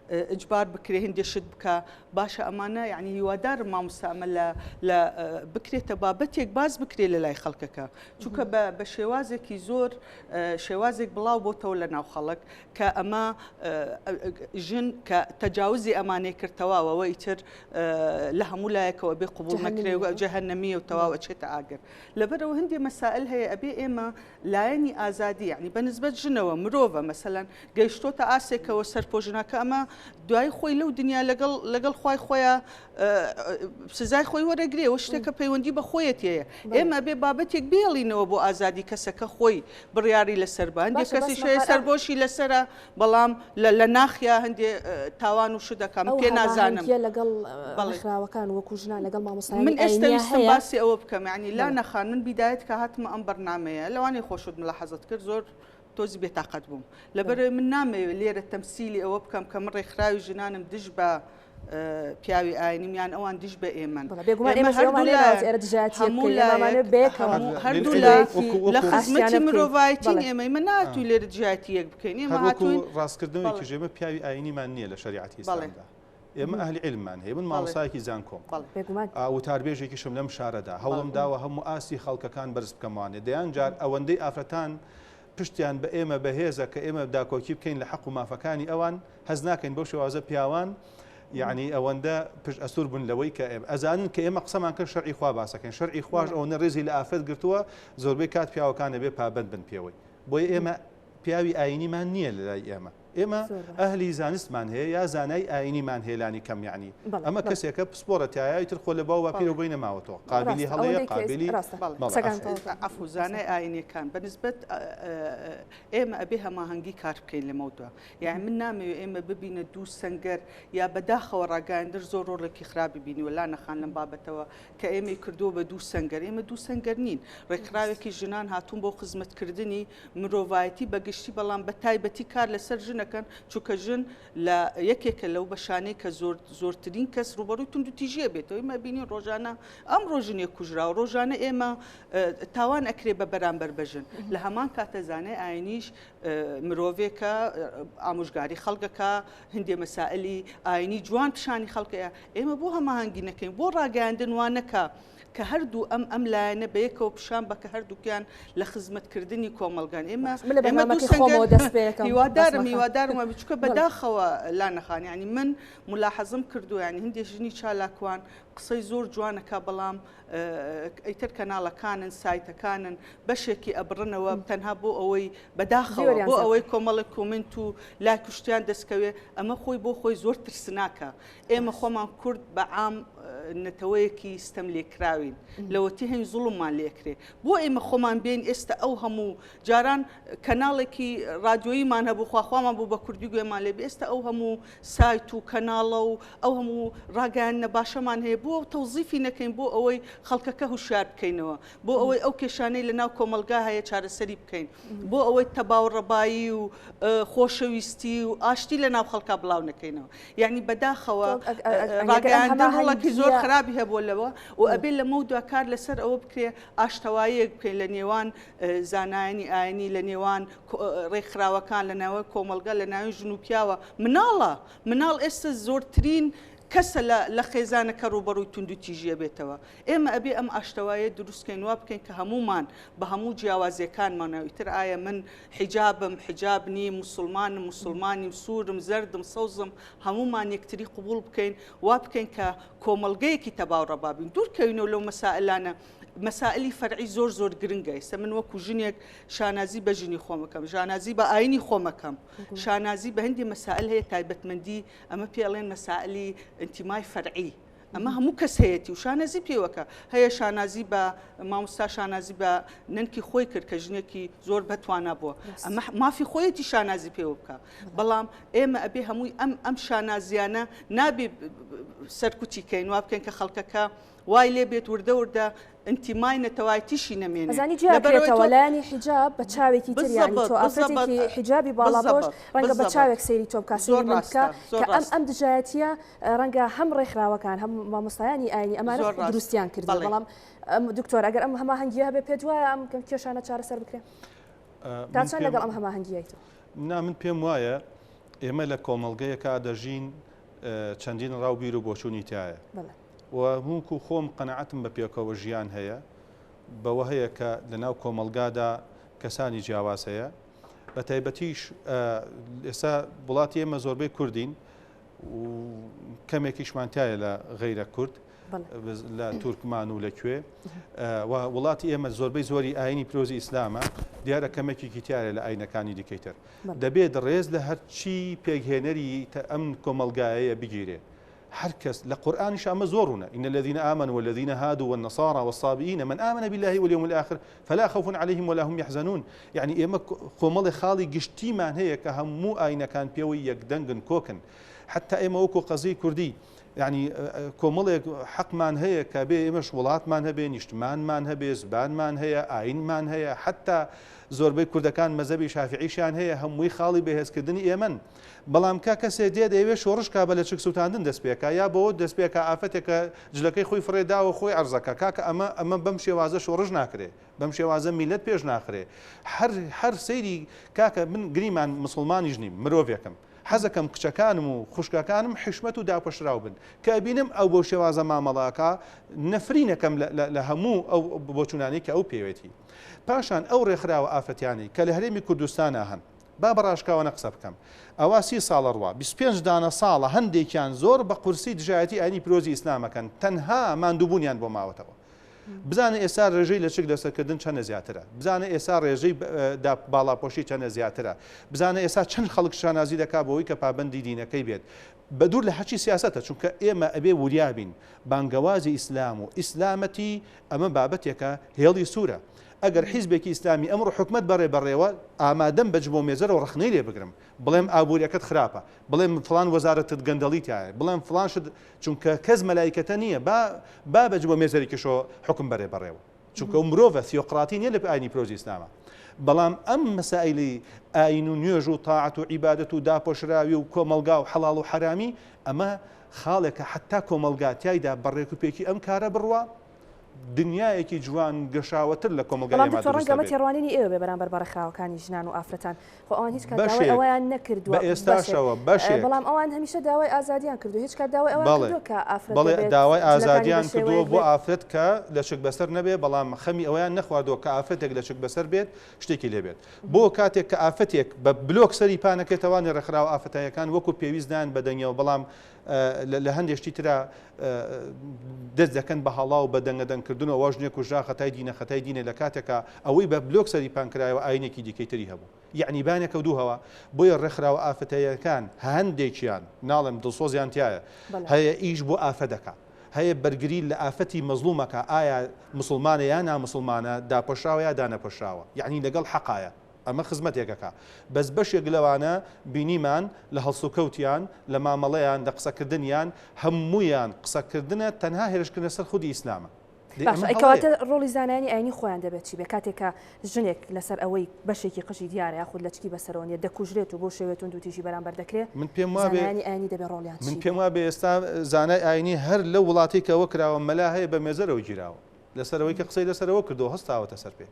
ئجبار بکرێ هەندێشت بکە باشە ئەمانە یعنی هیوادارم مامۆستا ئەمە لە بکرێتە بابەتێک باز بکرێ لە لای خەڵکەکە چونکە بە شێوازێکی زۆر شێوازێک بڵاو بۆتەوە لە ناو خەڵک کە ئەمە ژن کە تەجاوزی ئەمانەی کردتەواوەوە ئیتر لە هەموو لایەکەوە بێ قبول نەکرێ جەهەنەمیە و تەواو ئەچێتە ئاگر لەبەرەوە هەندێک مەسائل هەیە ئەبێ ئێمە لایەنی ئازادی یعنی بەنسبەت ژنەوە مرۆڤە مەسەلەن گەیشتۆتە ئاسێکەوە سەرپۆژنەکە ئەمە دوای خۆی لەو دنیا لەگەڵ خوای خۆیان سزای خۆی وەرەگرێ و شتێکە پەیوەندی بە خۆیەت هەیە ئێمە بێ بابەتێک بێڵینەوە بۆ ئازادی کەسەکە خۆی بڕیاری لەسەر بە هەندێک کەسی شوێ سەربۆشی لەسرە بەڵام لە ناخیا هەندێ تاوان و شت دەکەم پێ نازانم لەگەڵ ڕێکخراوەکان وەکو ژنان لەگەڵ مامۆستایانی من ئێستا باسی ئەوە بکەم یعنی لا نەخان من بیدایەت کە هاتمە ئەم بەرنامەیە لەوانەیە خۆشت ملاحەزەت کرد زۆر تۆزی بێتاقەت بووم لەبەر من نامەوێت لێرە تەمسیلی ئەوە بکەم کە من ڕێکخراوی ژنانم دژ بە پیاوی ئاینیمیان ئەوان دیش بە ئێمن بێگومان ئێمە ئێرە دژایەتیەکەمانە بێکەوە هەردوو لە خزمەتی مرۆڤایەتی ئێمە ئێمە ناتووی لێرە دژایەتی یەک بکەین ئێمە هاتووین ڕاستکردنەوەی کژێمە پیاوی ئاینیمان نییە لە شریعەتی ئیسلامدا ئێمە ئەهلی علممان هەیە من مامۆستایەکی زانکۆم وتاربێژێکی شم لەم شارەدا هەوڵم داوە هەموو ئاسی خەڵکەکان بەرز بکەمانێ دەیان جار ئەوەندەی ئافرەتان پشتیان بە ئێمە بەهێزە کە ئێمە داکۆکی بکەین لە حەق و مافەکانی ئەوان هەز ناکەین بەو شێوازە پیاوان یعنی ئەوەندە پشت ئەسوور بوون لەوەی کە ئەزانن کە ئێمە قسەمان کرد شەرعی خوا باسەکەین شەرعی خوش ئەوەندە ڕێزی لە ئافرەت گرتووە زۆربەی کات پیاوەکانە بێ پابەت بن پێوەی بۆیە ئێمە پیاوی ئاینیمان نییە لەلای ئێمە ئێمە ئەهلی زانستمان هەیە یا زانای ئاینیمان هێلانی کەم یعنی ئەمە کەسێکە پسپۆرە تایایی تر خۆ لە باو باپیر و بینە ماوەتەوە قابلی هەڵەیە قابلی ئەفو زانای ئاینیەکان بەنسبەت ئێمە ئەبێ هەماهەنگی کار بکەین لە مەوتوە یعنی من نامەوێت ئێمە ببینە دوو سەنگەر یا بەداخەوە ڕاگەاندر زۆر ڕۆڵێکی خراپی بینی و لا نەخان لەم بابەتەوە کە ئێمە کردووە بە دوو سەنگەر ئێمە دوو سەنگەر نین ڕێکخراوێکی ژنان هاتوون بۆ خزمەتکردنی مرۆڤایەتی بەگشتی بەڵام بە تایبەتی کار لەسەر ژنەکەن چونکە ژن لە یەکێکە لەو بەشانەی کە زۆرترین کەس ڕوبەڕووی تونند و تیژیە بێتەوە ئێمە بینین ڕۆژانە ئەم ڕۆژنیە کوژرا و ڕۆژانە ئێمە تاوان ئەکرێ بە بەرامبەر بەژن لە هەمان کاتە زانای ئاینیش مرۆڤێکە ئامۆژگاری خەڵکەکە هەندێ مەسائلی ئاینی جوان پیشانی خەڵکەیە ئێمە بۆ هەماهەنگی نەکەین بۆ ڕاگەاندن وانەکە کە هەردوو ئەم لایەنە بە یەکەوە پیشان بە کە هەردووکیان لە خزمەتکردنی کۆمەلگان ئێمە هیوادارم بچکە بەداخەوە لا نەخانی ینی من ملاحەزم کردو ینی هەندێ ژنی چالاکوان قسەی زۆر جوانەکە بەڵام ئەیتر کەناڵەکانن سایتەکانن بەشێکی ئەبڕنەوە تەنها بۆ ئەوەی بەداخەوە بۆ ئەوەی کۆمەڵی کومنت و لا کوشتیان دەستکەوێ ئەمە خۆی بۆ خۆی زۆر ترسناکە ئێمە خۆمان کورد بە عام نەتەوەیەکی ستەم لێکراوین لەوەتی هەنگ زوڵممان لێکرێ بۆ ئێمە خۆمان بێن ئێستا ئەو هەموو جاران کەناڵێکی رادیۆییمان هەبوو خواخوامان بوو بە کوردی گوێمان لێ ئێستا ئەو هەموو سایت و کەناڵە و ئەو هەموو ڕاگەیان باشەمان هەیە بۆ تەوزیفی نەکەین بۆ ئەوەی خەڵکەکە هوشیار بکەینەوە بۆ ئەوەی ئەو کێشانەی لە ناو کۆمەلگا هەیە چارەسەری بکەین بۆ ئەوەی تەباوڕەبایی و خۆشەویستی و ئاشتی لە ناو خەڵکا بڵاو نەکەینەوە یعنی بەداخەوە ڕاگەیاندن هەڵەکی زۆر خراپی هەبوو لەوە و ئەبێ لە مەودووە کار لەسەر ئەوە بکرێ ئاشتەواییەک بکەین لە نێوان زانایانی ئاینی لە نێوان ڕێکخراوەکان لە ناوەی کۆمەلگا لە ناوی ژن و پیاوە مناڵ ئێستا زۆرترین کەسە لە خێزانەکە ڕوبەڕووی تونند و تیژیە بێتەوە ئێمە ئەبێ ئەم ئاشتەوایە دروستکەین وا بکەین کە هەمومان بە هەموو جیاوازیەکانمانەوەیتر ئایا من حیجاب نی مسلمانی سوورم زەردم سەوزم هەمومان یەکتری قبول بکەین وا بکەین کە کۆمەلگەیەکی تەباوڕەبابین دوورکەوینەوە لەو مەسائلانە مەسائلی فەرعی زۆر گرنگە ئێستا من وەکو ژنێک شانازی بە ژنی خۆمەکەم شانازی بە ئاینی خۆمەکەم شانازی بە هەندی مەسائل هەیە تایبەتمەندی ئەمە پێڵێن مەسائلی ئینتیمای فەرعی ئەمە هەموو کەس هەیەی و شانازی پێوەکە هەیە شانازی بە مامۆستا شانازی بە ننکی خۆی کرد کە ژنێکی زۆر بەتوانە بووە ئەمە مافی خۆیەتی شانازی پێوە بکە بەڵام ئێمە ئەبێ هەمووی ئەم شانازیانە نابێ سەرکوتی کەین وا بکەین کە خەڵکەکە وای لێ بێت وردە انتیمای نەتەوایەتیشی نەمێنێت ئەزانی جیاکرێتەوە لایانی حیجاب بە چاوێکی تریانی تۆ ئافرەتێکی حیجابی باڵاپۆش ڕەنگە بە چاوێک سەیری تۆ بکە سەیری من بکە کە ئەم دژایەتیە ڕەنگە هەم ڕێکخراوەکان هەم مامۆستایانی ئاینی ئەمانە دروستیان کردی بەڵام دکتۆر ئەگەر ئەم هەماهەنگیە هەبێ پێت وایە ئەم کێشانە چارەسەر بکرێت تاچەند لەگەڵ ئەم هەماهەنگیەیتەوە من پێم وایە ئێمە لە کۆمەڵگەیەکە دەژین چەندین ڕاوبیر و بۆچوونی تایە و هەموو خۆم قەنەعەتم بە پێکەوە ژیان هەیە بەوە هەیە کە لەناو کۆمەلگادا کەسانی جیاواز هەیە بە تایبەتیش ئێستا وڵاتی ئێمە زۆربەی کوردین و کەمێکیشمان تایە لە غەیرە کورد لە تورکمان و لەکوێ وڵاتی ئێمە زۆربەی زۆری ئاینی پیرۆزی ئیسلامە دیارە کەمێکێکی تیارە لە ئاینەکانی دیکەیتر دەبێت ڕێز لە هەرچی پێکهێنەری ئەم کۆمەلگایەیە بگیرێ هر کس لقرآن شام زورنا إن الذين آمنوا والذين هادوا والنصارى والصابئين من آمن بالله واليوم الآخر فلا خوف عليهم ولا هم يحزنون يعني إما قومل خالي قشتي من هي كهم مو أين كان بيوي يقدنجن كوكن حتى إما وكو قضية كردي يعني کۆمەڵێک حەقمان هەیە کە بێ ئێمەش وڵاتمان هەبێ نیشتمانمان هەبێ زبانمان هەیە ئاینمان هەیە حتا زۆربەی کوردەکان مەزەبی شافعیشیان هەیە هەمووی خاڵی بەهێزکردنی ئێمن بەڵام کا کەسێ دێ دەیەوێت شۆڕشکا بە لە چک سووتاندن دەستپێکە یا بەوە دەستپێکە ئافرەتێکە جلەکەی خۆی فڕێداوە خۆی ئەرزەکە کاکە ئەمە بەم شێوازە شۆڕژ ناکرێ بەم شێوازە میلەت پێش ناخرێ هەر سەیری کاکە من گریمان مسلمانیش نیم مرۆڤێکم حەزەکەم کچەکانم و خوشکەکانم حشمەت و داپەشراو بن کە بینم ئەو بۆ شێوازە مامەڵاکە نەفرینەکەم لە هەموو ئەو بۆچوونانی کە ئەو پێوێتی پاشان ئەو ڕێکخراوە ئافرەتیانی کە لە هەرێمی کوردستانە هەن با بەڕاشکاوە قسە بکەم ئەوە 30 ساڵە ڕوا 25 دانە ساڵە هەندێکیان زۆر بە قورسی دژایەتی ئاینی پیرۆزی ئیسلامەکەن تەنها ماندووبوونیان بۆ ماوەتەوە بزانە ئێستا ڕێژەی لە چک لەسەرکردن چەندە زیاترە بزانە ئێستا ڕێژەی باڵاپۆشی چەندە زیاترە بزانە ئێستا چەند خەڵک شانازی دەکا بەوەی کە پابەندی دینەکەی بێت بە دوور لە حەچی سیاسەتە چونکە ئێمە ئەبێ وریابین بانگەوازی ئیسلام و ئیسلامەتی ئەمە بابەتێکە هێڵی سوورە ئەگەر حیزبێکی ئیسلامی ئەمڕۆ حکومت بەڕێوە ئامادەم بەج بۆ مێزەرەوە ڕخنەی لێ بگرم بڵێم ئابوووریەکەت خراپە بڵێم فلان وەزارەتت گەندەڵیتایە بڵێم فلان شت چونکە کەس مەلایکەتە نییە با بەج بۆ مێزەرێکیشەوە حکم بەڕێوە چونکە مرۆڤە تیۆقراتی نیە لە ئاینی پیرۆزی ئیسلامە بەڵام ئەم مەسائلی ئاین و نوێژ و تاعەت و عیبادەت و داپۆشراوی و کۆمەلگا و حەڵاڵ و حرامی ئەمە خاڵێکە حتا کۆمەلگاتیایدا بەڕێک و پێکی ئەم کارە بڕوە دنیایەکی جوان گەشاوەتر لە کۆمەلگای تێڕوانینی ئێوە بێ بەرامبەر بەڕێکخراوەکانی ژنان و ئافرەتان خۆ ئەوان هیچ کار ئەویان نەکردووە ئێستاشەوە بەشێک بەڵام ئەوان هەمیشە داوای ئازادیان کردو هیچ کار داوای ئەوان کردووە کە ئافرەت بەڵێ داوای ئازادیان کردووە بۆ ئافرەت کە لە چک بەسەر نەبێ بەڵام خەمی ئەویان نەخواردەوە کە ئافرەتێک لە چک بەسەر بێت شتێکی لێبێت بۆ کاتێک کە ئافرەتێک بە بلۆک سەری پانەکەێتەوانی ڕێکخراوە ئافرەتایەکان وەکو پێویستدان بەدەنگەوە بەڵام لە هەندێشتی ترا دەست دەکەن بە هەڵا و بە دەنگەدەنکردنەوە واژنێک کوژرا خەتای دینە لە کاتێکە ئەوەی بە بلۆک سەری پانکرایەوە ئاینێکی دیکەیتری هەبوو یعنی بانێکە دووهەوە بۆیە ڕێکخراوە ئافرەتەیەکان هەندێکیان ناڵم دڵسۆزیان تایە هەیە ئیش بۆ ئافە دەکا هەیە بەرگری لە ئافەتی مەزلومەکە ئایا مسلمانە یا نامسلمانە داپۆشراوە یا دانەپۆشراوە یعنی لەگەڵ حەقایە ئەمە خزمەتێکەکە بەس بەشێک لەوانە بینیمان لە هەڵسوکەوتیان لە مامەڵەیان لە قسەکردنیان هەمویان قسەکردنە تەنها هێرشکردنە سەر خودی ئیسلامە ئەیکەواتە ڕۆڵی زانانی ئاینی خۆیان دەبێت چی بێ کاتێکە ژنێک لەسەر ئەوەی بەشێکی قژی دیارە یاخود لە چکی بەسەرۆنیە دەکوژرێت و بۆ شێوێتون دوتیژی بەرامبەر دەکرێت من پێم وابێ ئاینی دەبێت ڕۆڵیان من پێم وابێ ئێستا زانای ئاینی هەر لە وڵاتی کەەوە کراوە مەلا هەیە بە مێزەرەوە گیراوە لەسەرەوەی کە قسەی لەسەرەوە کردو هەستاوەتە سەر پێ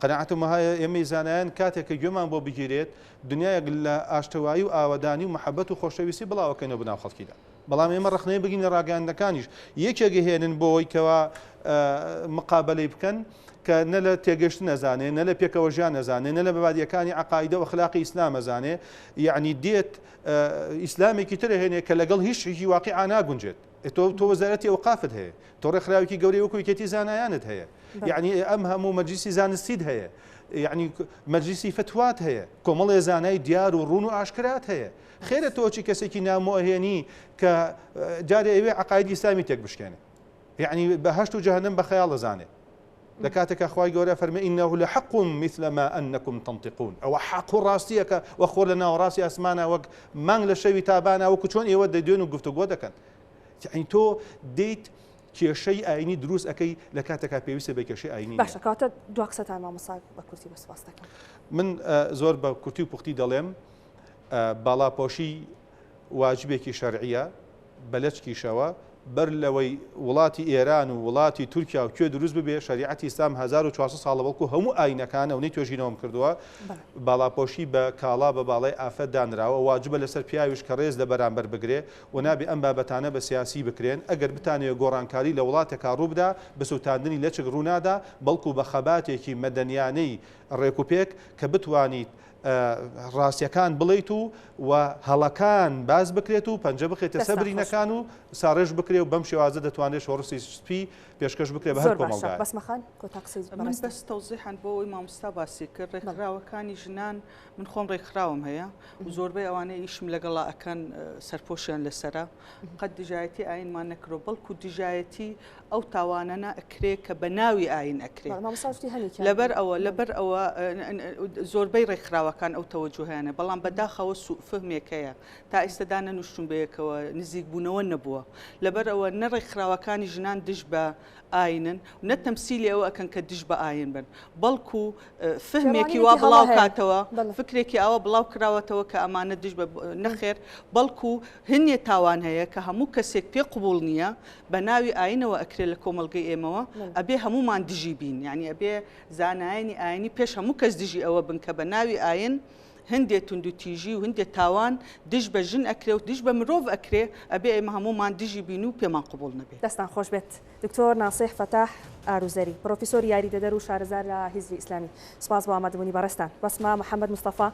قەناعەتم هەیە ئێمەی زانایان کاتێککە گوێمان بۆ بگیرێت دنیایەک لە ئاشتەوایی و ئاوادانی و محەبەت و خۆشەویستی بڵاوەکەینەوە بناو خەڵکیدا بەڵام ئێمە ڕخنەی بگین ڕاگەاندەکانیش یەکێکی هێنن بۆەوەی کەوا مقابلەی بکەن کە نە لە تێگەشت نەزانێ نە لە پێکەوە ژیان نەزانێ نە لە بەبادیەکانی عقایدە و خلاقی ئیسلام ئەزانێ یعنی دێت ئیسلامێکی تر هێنێ کە لەگەڵ هیچ شتێکی واقعا ناگونجێت تۆ وەزارەتی ئەوقافت هەیە تۆ ڕێکخراوێکی گەورەی وەکو یەکێتی زانایانت هەیە یعنی ئەم هەموو مەجلیسی زانستیت هەیە یعنی مەجلیسی فتوات هەیە کۆمەڵێ زانای دیار و ڕوون و ئاشکرات هەیە خێرە تۆچی کەسێکی نامۆهێنی کە جارێ ئەوێ عقایدی ئیسلامی تێک بشکێنێ یعنی بەهەشت و جەهەنەم بە خەیاڵ دەزانێ لە کاتێکە خوای گەورە فەرمێ ئینەه لەحق مثل ما ئەنەکم تەنطقون ئەوە حەق و ڕاستیەکە وەخۆ لە ناوەڕاستی ئاسمانە وەک مانگ لە شەوی تابانە وەکو چۆن ئێوە دەیدوێن و گفتوگۆ دەکەن یعنی تۆ دەیت کێشەی ئاینی دروست ئەەکەی لە کاتێکا پێویستە بە کێشەی ئاینی باشە کاتە دو قسەتان مامۆستا بە کورتی بەسپاس دەکەم من زۆر بە کورتی و پوختی دەڵێم باڵاپۆشی واجبێکی شەرعیە بەلەچکیشەوە بەر لەوەی وڵاتی ئێران و وڵاتی تورکیا و کوێ دروست ببێ شریعەتی ئیسلام 1400 ساڵە بەڵکو هەموو ئاینەکانە و نەی توێژینەوەم کردووە باڵاپۆشی بە کاڵا بە باڵای ئافەت دانراوە واجبە لەسەر پیاویش کە ڕێز لە بەرامبەر بگرێ و نابێ ئەم بابەتانە بە سیاسی بکرێن ئەگەر بتانێت گۆڕانکاری لە وڵاتێکا ڕووبدا بە سووتاندنی لە چک ڕوونادا بەڵکو بە خەباتێکی مەدەنیانەی ڕێکوپێک کە بتوانیت ڕاستیەکان بڵیت و هەڵەکان باز بکرێت و پەنجە بخێتە سەبرینەکان و ساڕێژ بکرێ و بەم شێوازە دەتوانێت شۆڕسی سپی پێشکەش بکرێ بە هەر کۆمەڵگا بەسمەخان من بەس تەوزیحان بۆ ئەوەی مامۆستا باسی کرد ڕێکخراوەکانی ژنان من خۆم ڕێکخراوم هەیە و زۆربەی ئەوانەی ئیشم لەگەڵا ئەکەن سەرپۆشیان لەسەرە قەت دژایەتی ئاینمان نەکرۆ بەڵکو دژایەتی ئەو تاوانەنە ئەکرێ کە بە ناوی ئاین ئەکرێ لەبەر ئەوە زۆربەی ڕێکخراوەکان ئەو تەوەجوهیانە بەڵام بەداخەوە فهمێکەیە تا ئێستادانە نوشتون بەیەکەوە نزیک بوونەوە نەبووە لەبەر ئەوە نە ڕێکخراوەکانی ژنان دش بە ئاینن نە تەمسیلی ئەوە ئەکەن کە دش بە ئاین بن بەڵکو فهمێکی وا بڵاو کاتەوە فکرێکی ئەوە بڵاو کراوەتەوە کە ئەمانە دش بە نەخێر بەڵکو هەنێ تاوان هەیە کە هەموو کەسێک پێ قبول نییە بە ناوی ئاینەوە ئەکرێت لە کۆمەلگەی ئێمەوە ئەبێ هەمومان دژی بین یعنی ئەبێ زانایانی ئاینی پێش هەموو کەس دژی ئەوە بن کە بە ناوی ئاین هەندێک تونند و تیژی و هەندێک تاوان دش بە ژن ئەکرێ و دش بە مرۆڤ ئەکرێ ئەبێ ئێمە هەمومان دژی بین و پێمان قبول نەبێت دەستان خۆش بێت دکتۆر ناسیح فەتاح ئاروزەری پرۆفیسۆر یاریدەدەر و شارەزار لە حیزبی ئیسلامی سپاس بۆ ئامادەبوونی بەڕێستان بەسما محەممەد مستەفا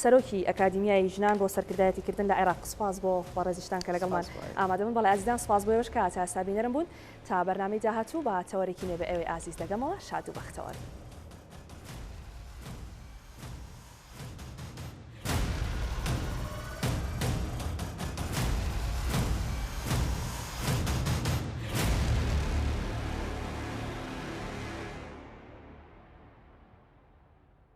سەرۆکی ئەکادیمیای ژنان بۆ سەرکردایەتیکردن لە عێراق سپاس بۆ بەڕێزیشتان کە لەگەڵمان ئامادەبوون بەڵێ ئازیزان سپاس بۆ ئێوەش کە تا سابینەرم بوون تا بەرنامەی داهاتوو بە تەوەرێکی نوێ بە ئێوەی ئازیز دەگەمەوە شاد و بەختەوەر